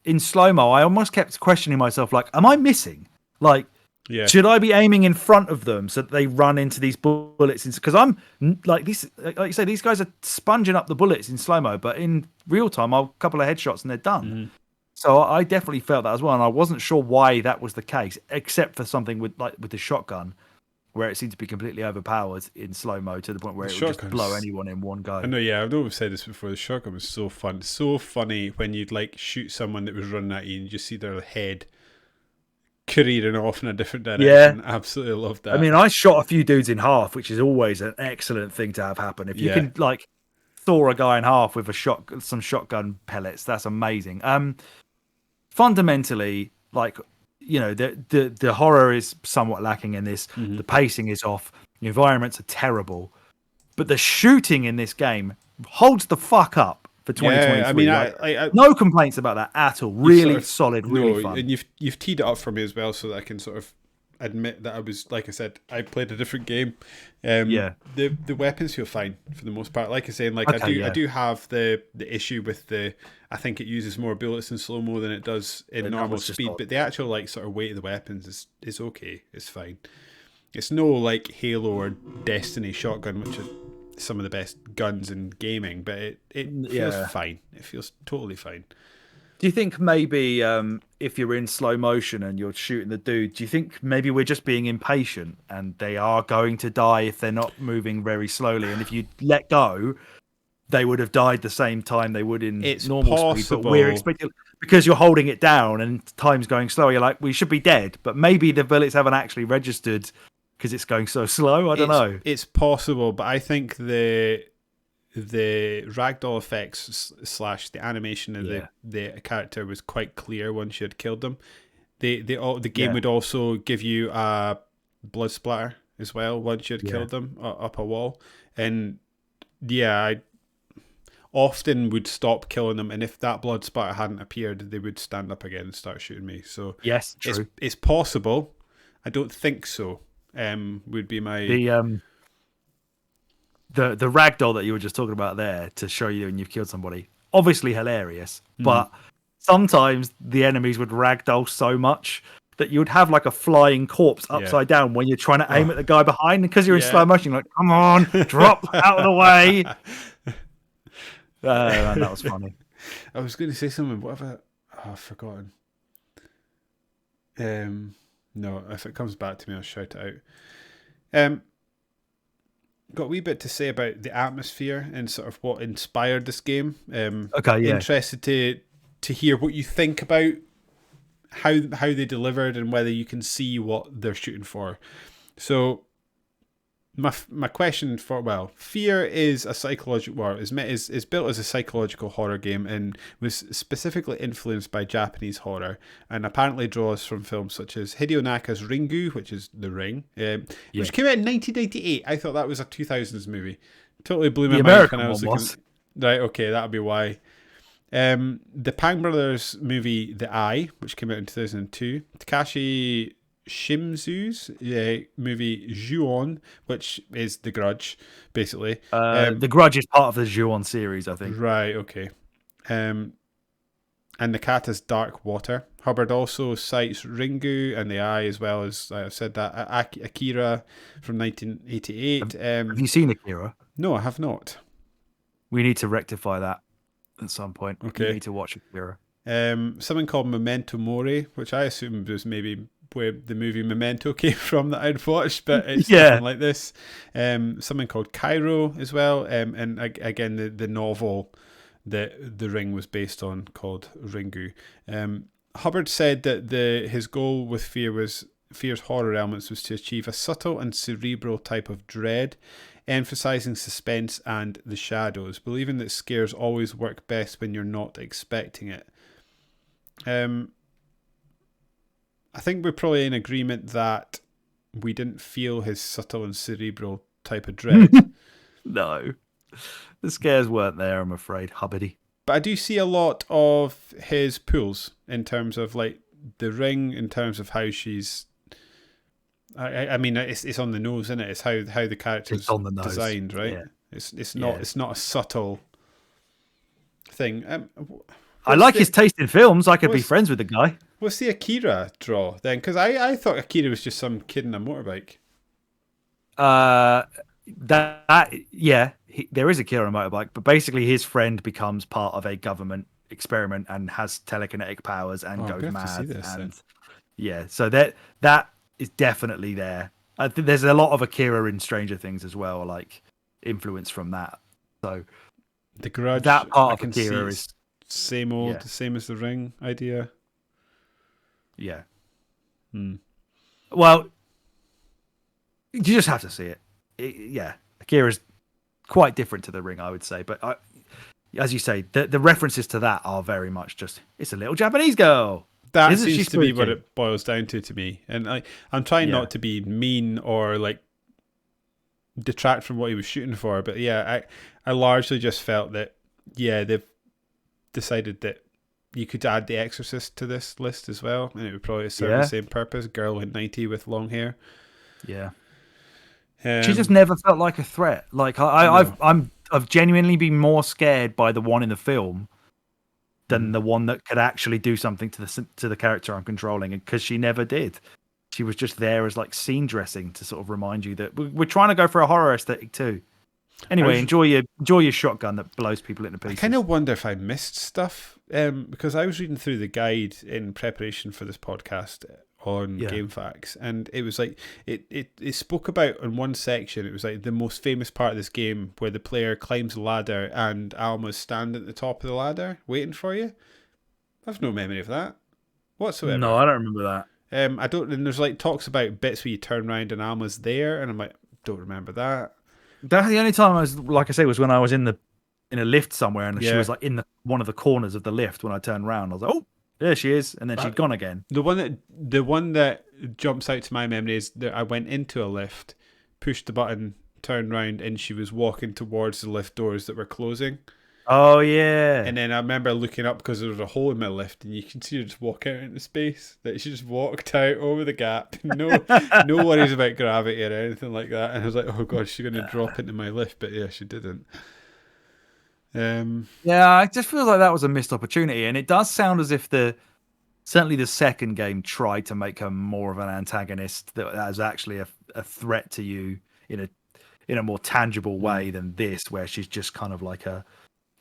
B: in slow-mo, I almost kept questioning myself, like, am I missing? Like, should I be aiming in front of them so that they run into these bullets? Because I'm like you say, these guys are sponging up the bullets in slow-mo, but in real time, I'll a couple of headshots and they're done. Mm-hmm. So I definitely felt that as well, and I wasn't sure why that was the case, except for something with the shotgun, where it seemed to be completely overpowered in slow-mo to the point where it would just blow anyone in one go.
A: I know, I know we've said this before, the shotgun was so fun. So funny when you'd like shoot someone that was running at you and you just see their head careering off in a different direction. Yeah. Absolutely loved that.
B: I mean, I shot a few dudes in half, which is always an excellent thing to have happen. If you can like thaw a guy in half with some shotgun pellets, that's amazing. Fundamentally, like, you know, the horror is somewhat lacking in this. Mm-hmm. The pacing is off. The environments are terrible, but the shooting in this game holds the fuck up for 2023.
A: Yeah, I mean, I
B: no complaints about that at all. Really solid, really fun.
A: And you've teed it up for me as well, so that I can sort of admit that I was, like I said, I played a different game. The weapons feel fine for the most part. Like I said, like I do have the issue with I think it uses more bullets in slow-mo than it does in normal speed, but the actual like sort of weight of the weapons is okay. It's fine. It's no like Halo or Destiny shotgun, which are some of the best guns in gaming, but it feels fine. It feels totally fine.
B: Do you think maybe if you're in slow motion and you're shooting the dude, do you think maybe we're just being impatient and they are going to die if they're not moving very slowly? And if you let go, they would have died the same time they would in normal speed. But we're expecting, because you're holding it down and time's going slower, you're like, we should be dead. But maybe the bullets haven't actually registered because it's going so slow. I don't know.
A: It's possible, but I think the ragdoll effects / the animation of the character was quite clear once you had killed them. The game would also give you a blood splatter as well once you had killed them up a wall. And I often would stop killing them, and if that blood splatter hadn't appeared, they would stand up again and start shooting me. So
B: yes, true.
A: It's possible. I don't think so. Would be my
B: the ragdoll that you were just talking about there to show you when you've killed somebody. Obviously hilarious, but sometimes the enemies would ragdoll so much that you would have like a flying corpse upside down when you're trying to aim at the guy behind, because you're in slow motion. You're like, come on, drop out of the way. Man, that was funny.
A: I was going to say something. Whatever. Oh, I've forgotten. No, if it comes back to me, I'll shout it out. Got a wee bit to say about the atmosphere and sort of what inspired this game.
B: Okay, yeah.
A: Interested to hear what you think about how they delivered and whether you can see what they're shooting for. So my question for F.E.A.R is a psychological, or is built as a psychological horror game and was specifically influenced by Japanese horror, and apparently draws from films such as Hideo Naka's Ringu, which is The Ring, which came out in 1998. I thought that was a 2000s movie. Totally blew my mind
B: American
A: when I was
B: one
A: looking. Right, okay, that'll be why. The Pang Brothers movie The Eye, which came out in 2002. Takashi Shimizu's movie Ju-On, which is The Grudge, basically.
B: The Grudge is part of the Ju-On series, I think.
A: Right, okay. And Nakata's Dark Water. Hubbard also cites Ringu and The Eye, as well as, I've said that, Akira from 1988.
B: Have you seen Akira?
A: No, I have not.
B: We need to rectify that at some point.
A: Okay.
B: You need to watch Akira.
A: Something called Memento Mori, which I assumed was maybe where the movie Memento came from that I'd watched, but it's nothing like this. Something called Cairo as well, and again the novel that The Ring was based on, called Ringu. Hubbard said that his goal with F.E.A.R's horror elements was to achieve a subtle and cerebral type of dread, emphasizing suspense and the shadows, believing that scares always work best when you're not expecting it. I think we're probably in agreement that we didn't feel his subtle and cerebral type of dread.
B: No, the scares weren't there, I'm afraid, Hubbardy.
A: But I do see a lot of his pulls in terms of like The Ring, in terms of how she's. I mean, it's on the nose, isn't it? It's how the character's designed, right?
B: Yeah.
A: It's not a subtle thing.
B: I like his taste in films. I could be friends with the guy.
A: What's the Akira draw then? Because I thought Akira was just some kid in a motorbike.
B: There is Akira on a motorbike, but basically his friend becomes part of a government experiment and has telekinetic powers and goes mad. So that is definitely there. I think there's a lot of Akira in Stranger Things as well, like influence from that. So
A: The Grudge,
B: that part of Akira is
A: same old, same as The Ring idea.
B: Yeah. Well, you just have to see it. Akira's quite different to The Ring, I would say. But as you say, the references to that are very much just, it's a little Japanese girl.
A: That seems to be what it boils down to me. And I'm trying not to be mean or like detract from what he was shooting for. But yeah, I largely just felt that, they've decided that you could add The Exorcist to this list as well, and it would probably serve the same purpose. Girl in 90 with long hair.
B: Yeah. She just never felt like a threat. Like I've genuinely been more scared by the one in the film than the one that could actually do something to the character I'm controlling, and because she never did. She was just there as like scene dressing to sort of remind you that we're trying to go for a horror aesthetic too. Anyway, enjoy your shotgun that blows people into pieces.
A: I kind of wonder if I missed stuff because I was reading through the guide in preparation for this podcast on GameFAQs, and it was like it spoke about in one section, it was like the most famous part of this game where the player climbs a ladder and Alma's standing at the top of the ladder waiting for you. I've no memory of that whatsoever.
B: No, I don't remember that.
A: I don't. And there's like talks about bits where you turn around and Alma's there, and I'm like, don't remember that.
B: That's the only time I was, like I say, was when I was in a lift somewhere, and she was like in one of the corners of the lift. When I turned around, I was like, oh, there she is, and then she'd gone again.
A: The one that jumps out to my memory is that I went into a lift, pushed the button, turned around, and she was walking towards the lift doors that were closing.
B: Oh yeah.
A: And then I remember looking up because there was a hole in my lift, and you can see her just walk out into space. That she just walked out over the gap. No worries about gravity or anything like that. And I was like, oh god, she's gonna drop into my lift, but yeah, she didn't.
B: I just feel like that was a missed opportunity, and it does sound as if certainly the second game tried to make her more of an antagonist that was actually a threat to you in a more tangible way than this, where she's just kind of like a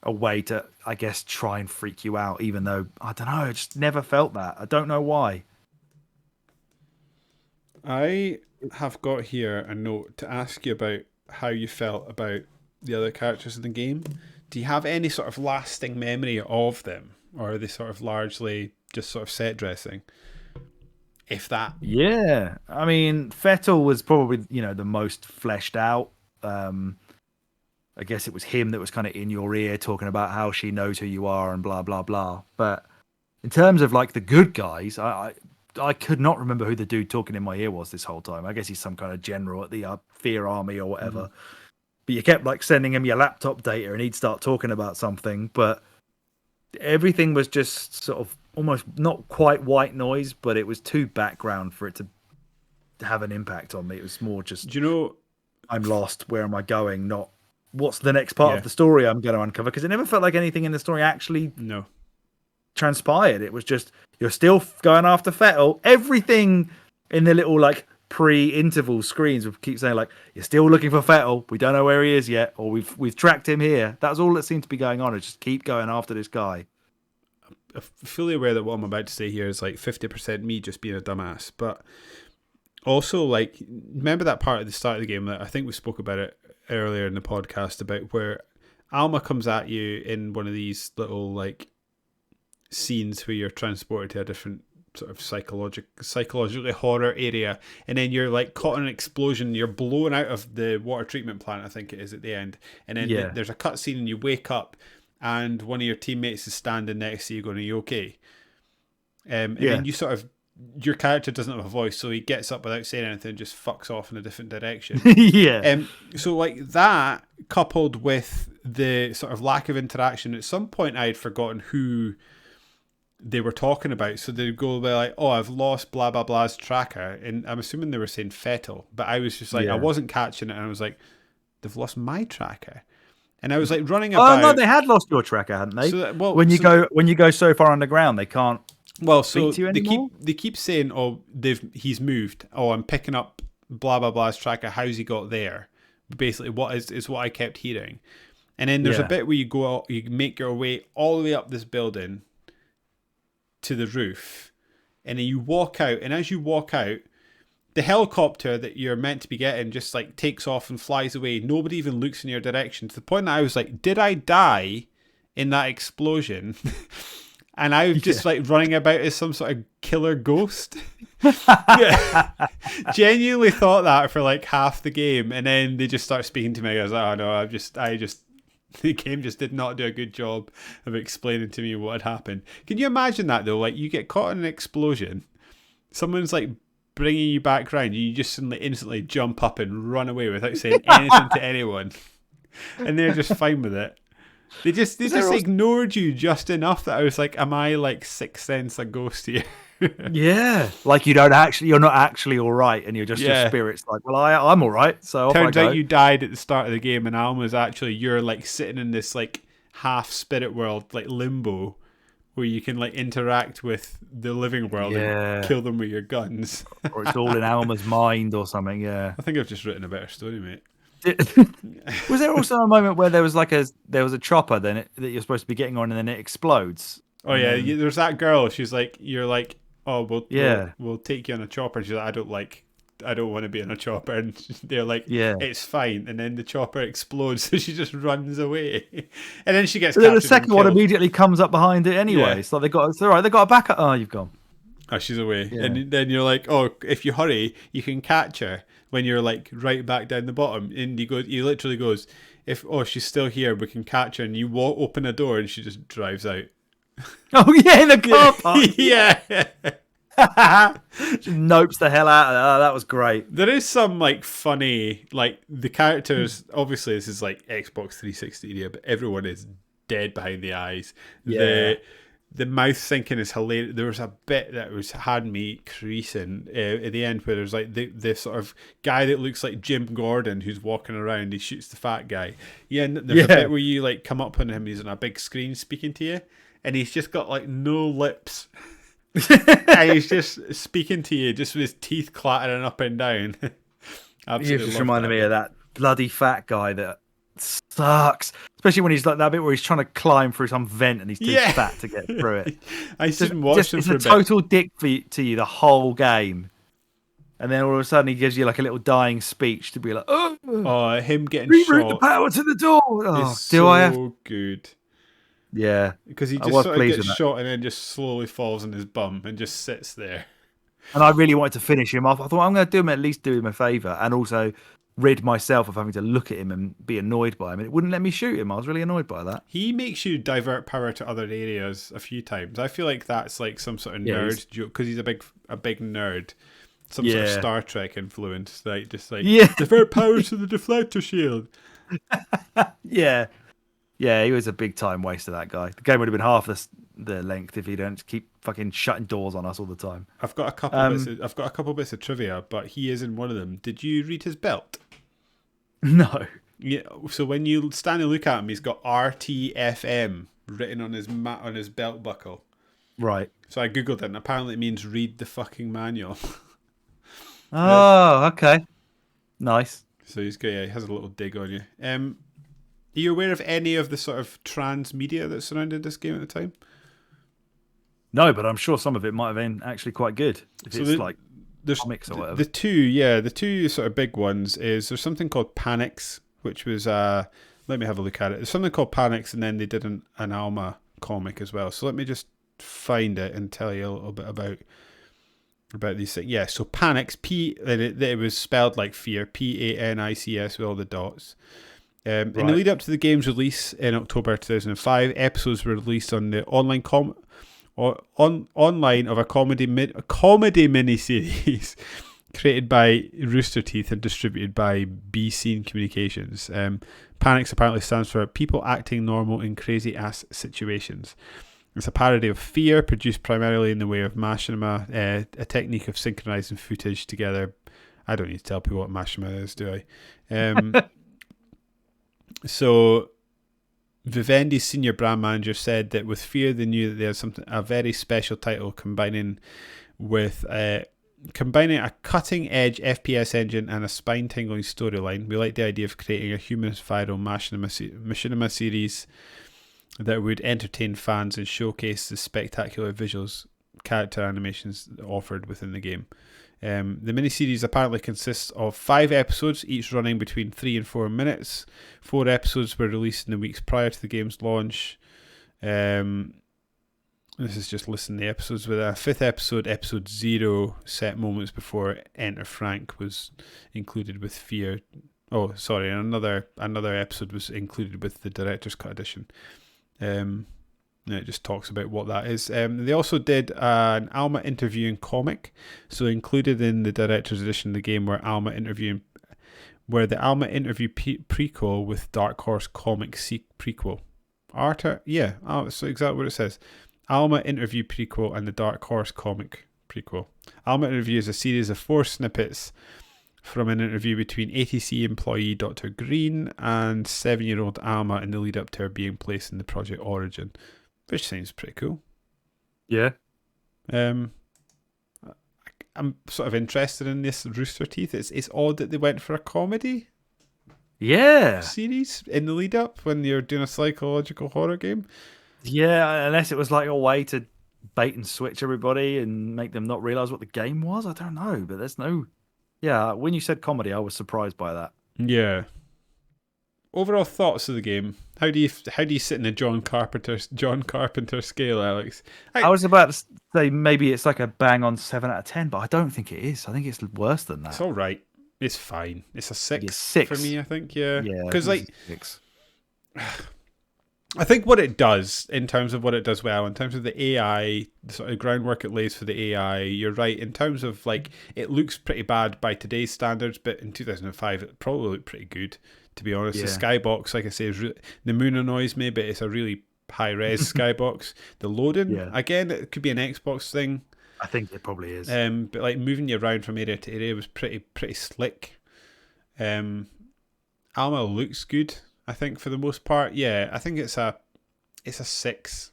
B: way to, I guess, try and freak you out, even though, I don't know, I just never felt that. I don't know why.
A: I have got here a note to ask you about how you felt about the other characters in the game. Do you have any sort of lasting memory of them, or are they sort of largely just sort of set dressing? If that.
B: Yeah, I mean, Fettel was probably the most fleshed out. I guess it was him that was kind of in your ear talking about how she knows who you are and blah blah blah. But in terms of like the good guys, I could not remember who the dude talking in my ear was this whole time. I guess he's some kind of general at the F.E.A.R army or whatever. Mm. But you kept like sending him your laptop data and he'd start talking about something. But everything was just sort of almost not quite white noise, but it was too background for it to have an impact on me. It was more just, I'm lost. Where am I going? Not what's the next part of the story I'm going to uncover. Because it never felt like anything in the story actually transpired. It was just, you're still going after Fettel. Everything in the little like pre-interval screens would keep saying like, you're still looking for Fettel. We don't know where he is yet, or we've tracked him here. That was all that seemed to be going on. Is just keep going after this guy.
A: I'm fully aware that what I'm about to say here is like 50% me just being a dumbass, but also like, remember that part at the start of the game that I think we spoke about it earlier in the podcast about where Alma comes at you in one of these little like scenes where you're transported to a different sort of psychologically horror area, and then you're like caught in an explosion, you're blown out of the water treatment plant, I think it is, at the end, and then there's a cutscene and you wake up and one of your teammates is standing next to you going, are you okay? And then you sort of, your character doesn't have a voice, so he gets up without saying anything and just fucks off in a different direction. So like that, coupled with the sort of lack of interaction, at some point I had forgotten who they were talking about, so they'd go like, oh, I've lost blah blah blah's tracker, and I'm assuming they were saying Fettel, but I was just like, I wasn't catching it, and I was like, they've lost my tracker, and I was like running about.
B: Oh no, they had lost your tracker, hadn't they? So that, when you go so far underground, they can't.
A: Well, so they keep saying, oh, he's moved. Oh, I'm picking up blah blah blah's tracker. How's he got there? Basically, what is what I kept hearing, and then there's a bit where you go out, you make your way all the way up this building to the roof, and then you walk out, and as you walk out, the helicopter that you're meant to be getting just like takes off and flies away. Nobody even looks in your direction, to the point that I was like, did I die in that explosion? And I was just like running about as some sort of killer ghost. Genuinely thought that for like half the game, and then they just start speaking to me. I was like, oh no, I just the game just did not do a good job of explaining to me what had happened. Can you imagine that though? Like, you get caught in an explosion, someone's like bringing you back round, you just instantly jump up and run away without saying anything to anyone, and they're just fine with it. They just ignored you just enough that I was like, am I like Sixth Sense a ghost here?
B: Yeah, like you're not actually all right, and you're just your spirit's like, well, I'm all right. So
A: turns out you died at the start of the game, and Alma's actually, you're like sitting in this like half spirit world, like limbo, where you can like interact with the living world and kill them with your guns,
B: or it's all in Alma's mind or something. Yeah,
A: I think I've just written a better story, mate.
B: Was there also a moment where there was a chopper that you're supposed to be getting on, and then it explodes?
A: Oh yeah, there's that girl. She's like, you're like, oh, we'll take you on a chopper. And she's like, I don't want to be on a chopper. And they're like, it's fine. And then the chopper explodes, so she just runs away. And then she gets.
B: But then the second one immediately comes up behind it anyway. So it's all right. They got a backup. Oh, you've gone.
A: Oh, she's away. Yeah. And then you're like, oh, if you hurry, you can catch her when you're like right back down the bottom. And he literally goes, she's still here, we can catch her. And you open a door and she just drives out.
B: Oh yeah, in the car park.
A: Yeah.
B: Just nopes the hell out of that. Oh, that was great.
A: There is some like funny, like the characters, obviously this is like Xbox 360 area, but everyone is dead behind the eyes.
B: Yeah.
A: The mouth syncing is hilarious. There was a bit that had me creasing at the end, where there's like the sort of guy that looks like Jim Gordon who's walking around. He shoots the fat guy. Yeah, and there's a bit where you like come up on him. He's on a big screen speaking to you, and he's just got like no lips. And he's just speaking to you, just with his teeth clattering up and down.
B: Absolutely, you just reminded me of that bloody fat guy that sucks, especially when he's like that bit where he's trying to climb through some vent and he's too fat to get through it.
A: I didn't watch him for a bit.
B: It's a total dick to you the whole game. and then all of a sudden he gives you like a little dying speech to be like, "Oh,
A: Him getting
B: reroute the
A: shot
B: power to the door."
A: is
B: Oh, do I have?
A: so good.
B: Yeah,
A: Because he
B: I
A: just
B: was
A: sort of
B: pleased
A: gets
B: with that,
A: shot and then just slowly falls on his bum and just sits there.
B: and I really wanted to finish him off. I thought I'm going to do him at least do him a favor, and also rid myself of having to look at him and be annoyed by him. And it wouldn't let me shoot him. I was really annoyed by that.
A: He makes you divert power to other areas a few times. I feel like that's like some sort of nerd joke because he's a big nerd. Some sort of Star Trek influence, like just like divert power to the deflector shield.
B: Yeah, he was a big time waster. That guy. The game would have been half the length if he don't keep fucking shutting doors on us all the time.
A: I've got a couple bits of trivia, but he is in one of them. Did you read his belt?
B: No.
A: Yeah. So when you stand and look at him, he's got RTFM written on his belt buckle.
B: Right.
A: So I googled it, and apparently it means read the fucking manual.
B: Oh, okay. Nice.
A: So he has a little dig on you. Are you aware of any of the sort of trans media that surrounded this game at the time?
B: No, but I'm sure some of it might have been actually quite good. If so it's like there's comics or whatever.
A: The two sort of big ones is there's something called Panics, which was let me have a look at it. There's something called Panics, and then they did an Alma comic as well. So let me just find it and tell you a little bit about these things. Yeah, so Panics, it was spelled like fear, PANICS with all the dots. In the lead up to the game's release in October 2005, episodes were released on the online of a comedy miniseries created by Rooster Teeth and distributed by B Scene Communications. Panics apparently stands for People Acting Normal in Crazy Ass Situations. It's a parody of F.E.A.R, produced primarily in the way of machinima, a technique of synchronizing footage together. I don't need to tell people what machinima is, do I? So Vivendi's senior brand manager said that with F.E.A.R they knew that they had a very special title combining a cutting edge FPS engine and a spine tingling storyline. We like the idea of creating a human-fired machinima series that would entertain fans and showcase the spectacular visuals, character animations offered within the game. The miniseries apparently consists of 5 episodes, each running between 3 and 4 minutes. 4 episodes were released in the weeks prior to the game's launch. This is just listing the episodes, with a 5th episode, episode 0, set moments before Enter Frank, was included with F.E.A.R. Oh, sorry, another episode was included with the director's cut edition. It just talks about what that is. They also did an Alma interviewing comic, so included in the director's edition of the game were the Alma interview prequel with Dark Horse comic prequel. That's exactly what it says. Alma interview prequel and the Dark Horse comic prequel. Alma interview is a series of 4 snippets from an interview between ATC employee Dr. Green and 7-year-old Alma in the lead up to her being placed in the Project Origin, which seems pretty cool.
B: Yeah.
A: I'm sort of interested in this Rooster Teeth. It's odd that they went for a comedy series in the lead up when you're doing a psychological horror game.
B: Yeah, unless it was like a way to bait and switch everybody and make them not realize what the game was. I don't know, but there's no... Yeah, when you said comedy, I was surprised by that.
A: Yeah. Overall thoughts of the game. How do you sit in the John Carpenter scale, Alex?
B: I was about to say maybe it's like a bang on 7 out of 10, but I don't think it is. I think it's worse than that.
A: It's all right. It's fine. It's a 6.
B: It's 6
A: for me, I think. Yeah.
B: Because
A: like
B: 6.
A: I think what it does, in terms of what it does well, in terms of the AI, the sort of groundwork it lays for the AI, you're right. In terms of, like, it looks pretty bad by today's standards, but in 2005, it probably looked pretty good, to be honest. The skybox, like I say, is the moon annoys me, but it's a really high-res skybox. The loading, again, it could be an Xbox thing.
B: I think it probably is.
A: But, like, moving you around from area to area was pretty slick. Alma looks good, I think, for the most part. Yeah, I think it's a 6.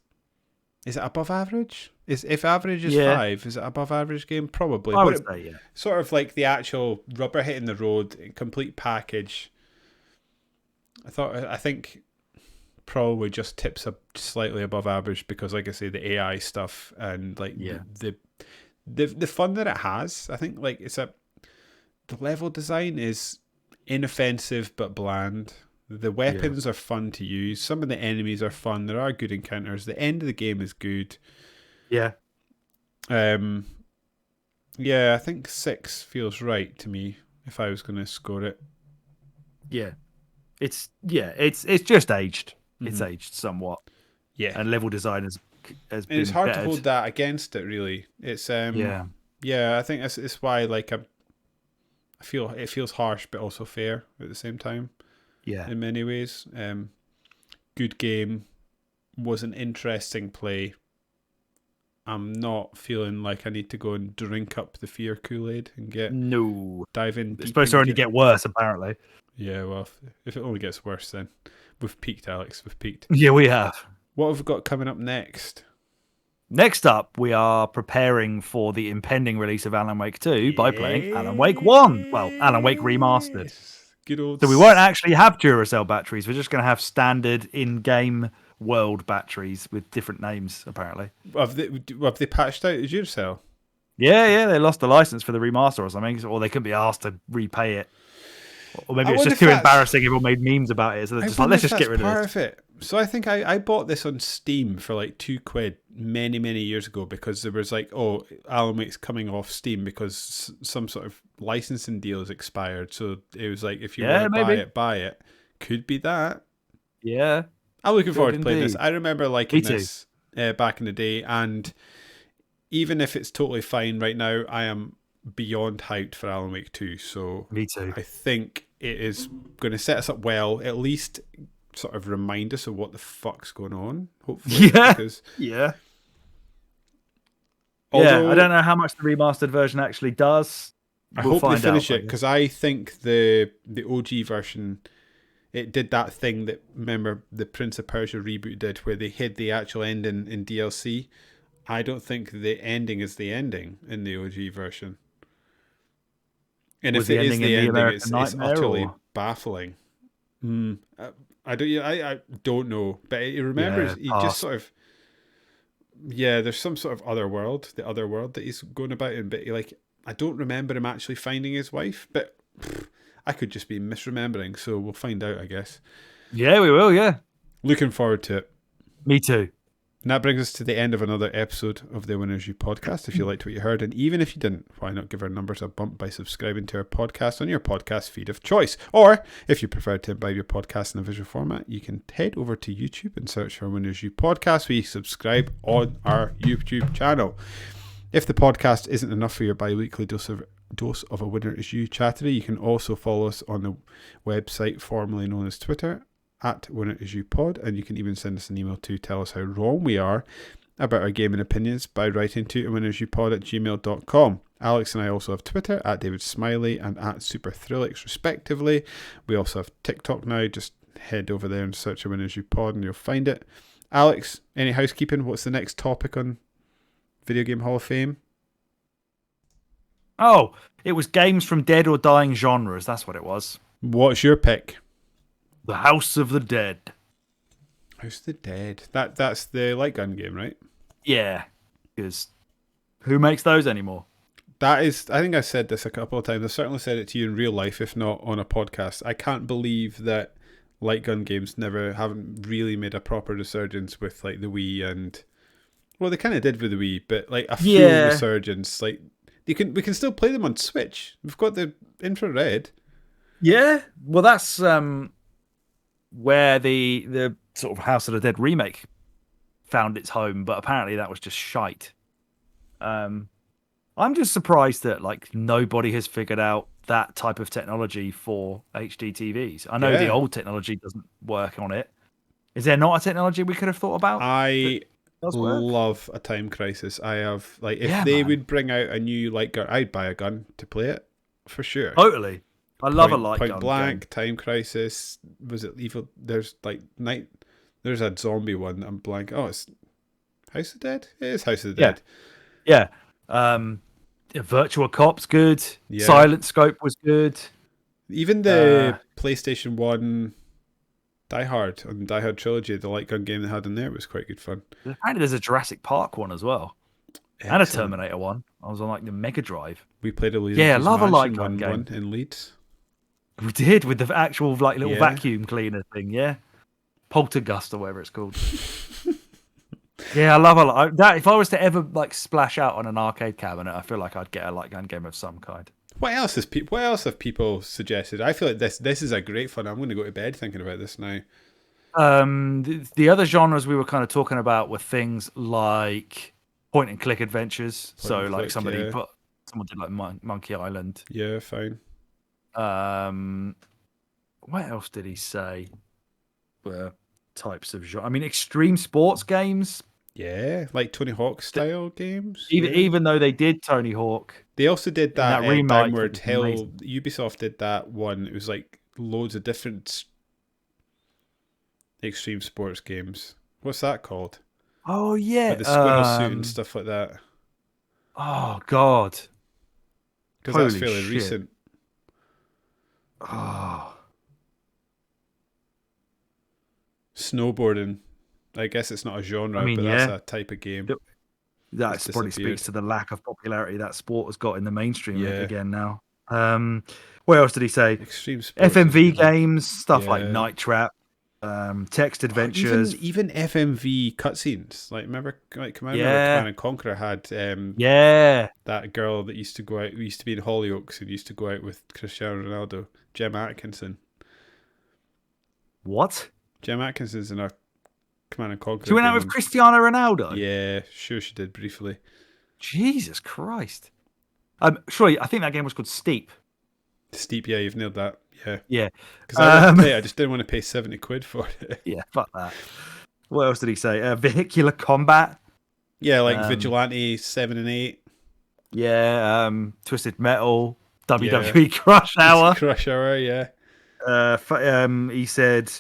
A: Is it above average? If average is 5, is it above average game? Probably.
B: I would say, yeah.
A: Sort of like the actual rubber hitting the road, complete package. I think probably just tips up slightly above average because, like I say, the AI stuff and like the fun that it has. I think like it's a the level design is inoffensive but bland. The weapons are fun to use. Some of the enemies are fun. There are good encounters. The end of the game is good.
B: Yeah.
A: Yeah, I think 6 feels right to me if I was going to score it.
B: Yeah. It's just aged. It's aged somewhat.
A: Yeah.
B: And level design has been
A: it's hard
B: bettered.
A: to hold that against it, really. It's yeah, I think it's why like I feel it feels harsh but also fair at the same time.
B: Yeah.
A: In many ways. Good game, was an interesting play. I'm not feeling like I need to go and drink up the F.E.A.R Kool-Aid and dive in.
B: It's supposed to only get worse, apparently.
A: Yeah, well, if it only gets worse, then we've peaked, Alex. We've peaked.
B: Yeah, we have.
A: What have we got coming up next?
B: Next up, we are preparing for the impending release of Alan Wake 2 by playing Alan Wake 1. Well, Alan Wake Remastered.
A: Good old.
B: So we won't actually have Duracell batteries. We're just going to have standard in-game world batteries with different names, apparently.
A: Have they patched out the Duracell?
B: Yeah, they lost the license for the remaster or something, or they couldn't be asked to repay it. Or maybe it's just too embarrassing. Everyone made memes about it, so they're just like, let's just get rid of it.
A: So I think I bought this on Steam for like £2 many years ago because there was like, oh, Alan Wake's coming off Steam because some sort of licensing deal has expired. So it was like, if you want to buy it. Could be that.
B: Yeah.
A: I'm looking forward to playing this. I remember liking this back in the day, and even if it's totally fine right now, I am beyond hyped for Alan Wake 2. So
B: me too.
A: I think it is going to set us up well, at least sort of remind us of what the fuck's going on, hopefully.
B: Yeah. Although, I don't know how much the remastered version actually does.
A: I hope they finish it, because I think the OG version, it did that thing that, remember, the Prince of Persia reboot did, where they hid the actual ending in DLC. I don't think the ending is the ending in the OG version. And if it is the ending, it's utterly baffling. I don't know, but it remembers he just sort of there's some sort of other world that he's going about in, but I don't remember him actually finding his wife, but I could just be misremembering, so we'll find out, I guess.
B: Yeah, we will. Yeah,
A: looking forward to it.
B: Me too.
A: And that brings us to the end of another episode of the Winners You podcast. If you liked what you heard, and even if you didn't, why not give our numbers a bump by subscribing to our podcast on your podcast feed of choice? Or, if you prefer to imbibe your podcast in a visual format, you can head over to YouTube and search for Winners You podcast. We subscribe on our YouTube channel. If the podcast isn't enough for your bi-weekly dose of a Winner Is You chattery, you can also follow us on the website formerly known as Twitter, at WinnerIsYouPod, and you can even send us an email to tell us how wrong we are about our gaming opinions by writing to winnersyouPod@gmail.com. Alex and I also have Twitter, at David Smiley and at SuperThrillix respectively. We also have TikTok now. Just head over there and search for Winners You Pod and you'll find it. Alex, any housekeeping? What's the next topic on Video Game Hall of Fame?
B: Oh, it was games from dead or dying genres. That's what it was.
A: What's your pick?
B: The House of the Dead.
A: House of the Dead. That's the light gun game, right?
B: Yeah. Because who makes those anymore?
A: That is, I think I've said this a couple of times. I've certainly said it to you in real life, if not on a podcast. I can't believe that light gun games haven't really made a proper resurgence with like the Wii and, well, they kind of did with the Wii, but like a full resurgence. Like we can still play them on Switch. We've got the infrared. Yeah.
B: Well, that's where the sort of House of the Dead remake found its home, but apparently that was just shite. I'm just surprised that like nobody has figured out that type of technology for HD TVs. I know the old technology doesn't work on it. Is there not a technology we could have thought about?
A: I love a Time Crisis. I have if they would bring out a new light gun, I'd buy a gun to play it for sure.
B: Totally. I love a light gun.
A: Point Blank, Time Crisis. Was it Evil? There's there's a zombie one. I'm blank. Oh, it's House of the Dead. It is House of the Dead.
B: Yeah. Virtua Cop's good. Yeah. Silent Scope was good.
A: Even the PlayStation 1 Die Hard on the Die Hard trilogy, the light gun game they had in there was quite good fun.
B: Apparently, there's a Jurassic Park one as well. And a
A: Excellent.
B: Terminator one. I was on like the Mega Drive.
A: We played a
B: Luigi's
A: Love a
B: Mansion
A: Light
B: one
A: one in Leeds.
B: We did, with the actual like little
A: Yeah.
B: vacuum cleaner thing, yeah. Poltergust or whatever it's called. Yeah, I love a lot. That if I was to ever like splash out on an arcade cabinet, I feel like I'd get a light gun game of some kind.
A: What else have people suggested? I feel like this is a great fun. I'm going to go to bed thinking about this now.
B: The other genres we were kind of talking about were things like point and click adventures.
A: Point and click,
B: someone
A: yeah.
B: did like Monkey Island.
A: Yeah, fine.
B: What else did he say? Were types of genre? I mean, extreme sports games.
A: Yeah, like Tony Hawk style games.
B: Even though they did Tony Hawk,
A: they also did that
B: remake,
A: Downward Hill. Ubisoft did that one. It was like loads of different extreme sports games. What's that called?
B: Oh yeah,
A: Like the squirrel suit and stuff like that.
B: Oh god,
A: because that's fairly recent.
B: Oh,
A: snowboarding. I guess it's not a genre, but that's a type of game.
B: That probably speaks to the lack of popularity that sport has got in the mainstream again now. What else did he say?
A: Extreme sports.
B: FMV games, stuff like Night Trap, text adventures.
A: Even FMV cutscenes. Like remember, Command and Conquer had that girl that used to go out. Who used to be in Hollyoaks and used to go out with Cristiano Ronaldo, Gem Atkinson.
B: What?
A: Gem Atkinson's in our Command and Conquer.
B: She went out with Cristiano Ronaldo?
A: Yeah, sure she did briefly.
B: Jesus Christ. Surely, I think that game was called Steep.
A: Steep, yeah, you've nailed that. Yeah.
B: Yeah.
A: Because I just didn't want to pay 70 quid for it.
B: Yeah, fuck that. What else did he say? Vehicular combat.
A: Yeah, like Vigilante 7 and 8.
B: Yeah, Twisted Metal, WWE Crush Hour.
A: Crush Hour, yeah.
B: He said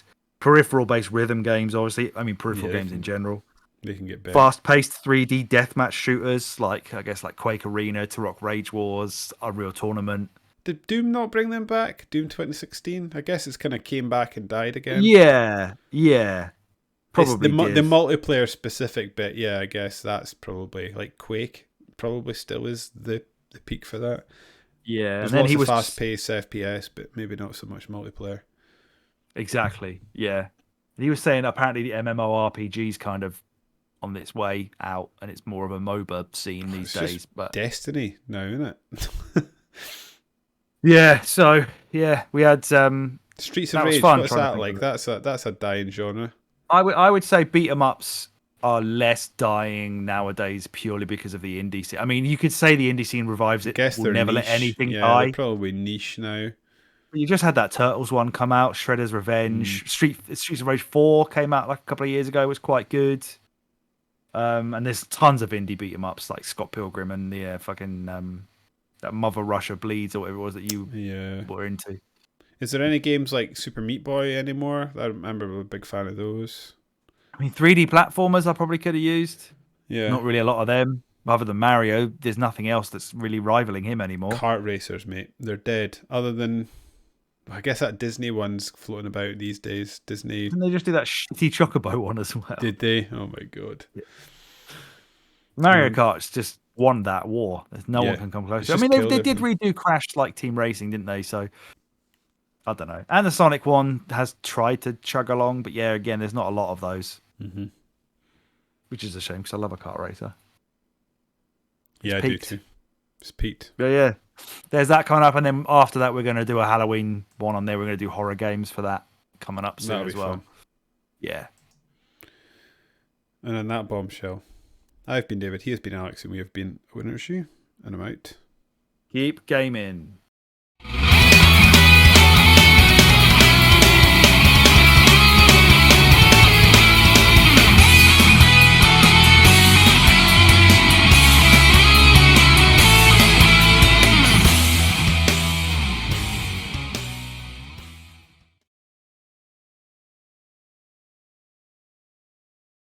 B: peripheral-based rhythm games, obviously. I mean, peripheral games in general.
A: They can get better.
B: Fast-paced 3D deathmatch shooters, like Quake Arena, Turok Rage Wars, Unreal Tournament.
A: Did Doom not bring them back? Doom 2016? I guess it's kind of came back and died again.
B: Yeah. Probably
A: the multiplayer specific bit, yeah, I guess that's probably, like Quake, probably still is the peak for that.
B: Yeah,
A: There's
B: and then
A: lots of fast-paced FPS, but maybe not so much multiplayer.
B: Exactly, yeah. He was saying apparently the MMORPG's kind of on its way out, and it's more of a MOBA scene these days. But
A: Destiny now, isn't it?
B: Yeah, so we had
A: Streets of Rage. What's that like? That's a dying genre.
B: I would say beat 'em ups are less dying nowadays purely because of the indie scene. I mean, you could say the indie scene revives it.
A: I guess
B: will never
A: niche.
B: Let anything
A: yeah,
B: die.
A: They're probably niche now.
B: But you just had that Turtles one come out, Shredder's Revenge. Streets of Rage 4 came out like a couple of years ago. It was quite good. And there's tons of indie beat 'em ups like Scott Pilgrim and the fucking that Mother Russia Bleeds or whatever it was that you were into.
A: Is there any games like Super Meat Boy anymore? I remember I'm a big fan of those.
B: I mean, 3D platformers I probably could have used.
A: Yeah.
B: Not really a lot of them. Other than Mario, there's nothing else that's really rivaling him anymore.
A: Kart racers, mate. They're dead. Other than, I guess that Disney one's floating about these days. Disney.
B: Didn't they just do that shitty Chocobo one as well?
A: Did they? Oh my god.
B: Yeah. Mario Kart's just won that war. No one can come close. I mean, they did redo Crash like Team Racing, didn't they? So I don't know. And the Sonic one has tried to chug along, but yeah, again, there's not a lot of those, which is a shame because I love a kart racer.
A: I do too. It's peaked.
B: But yeah, there's that coming up, and then after that, we're going to do a Halloween one on there. We're going to do horror games for that coming up soon as well. Fun. Yeah.
A: And on that bombshell, I've been David, he has been Alex, and we have been Winner Shoe, and I'm out.
B: Keep gaming.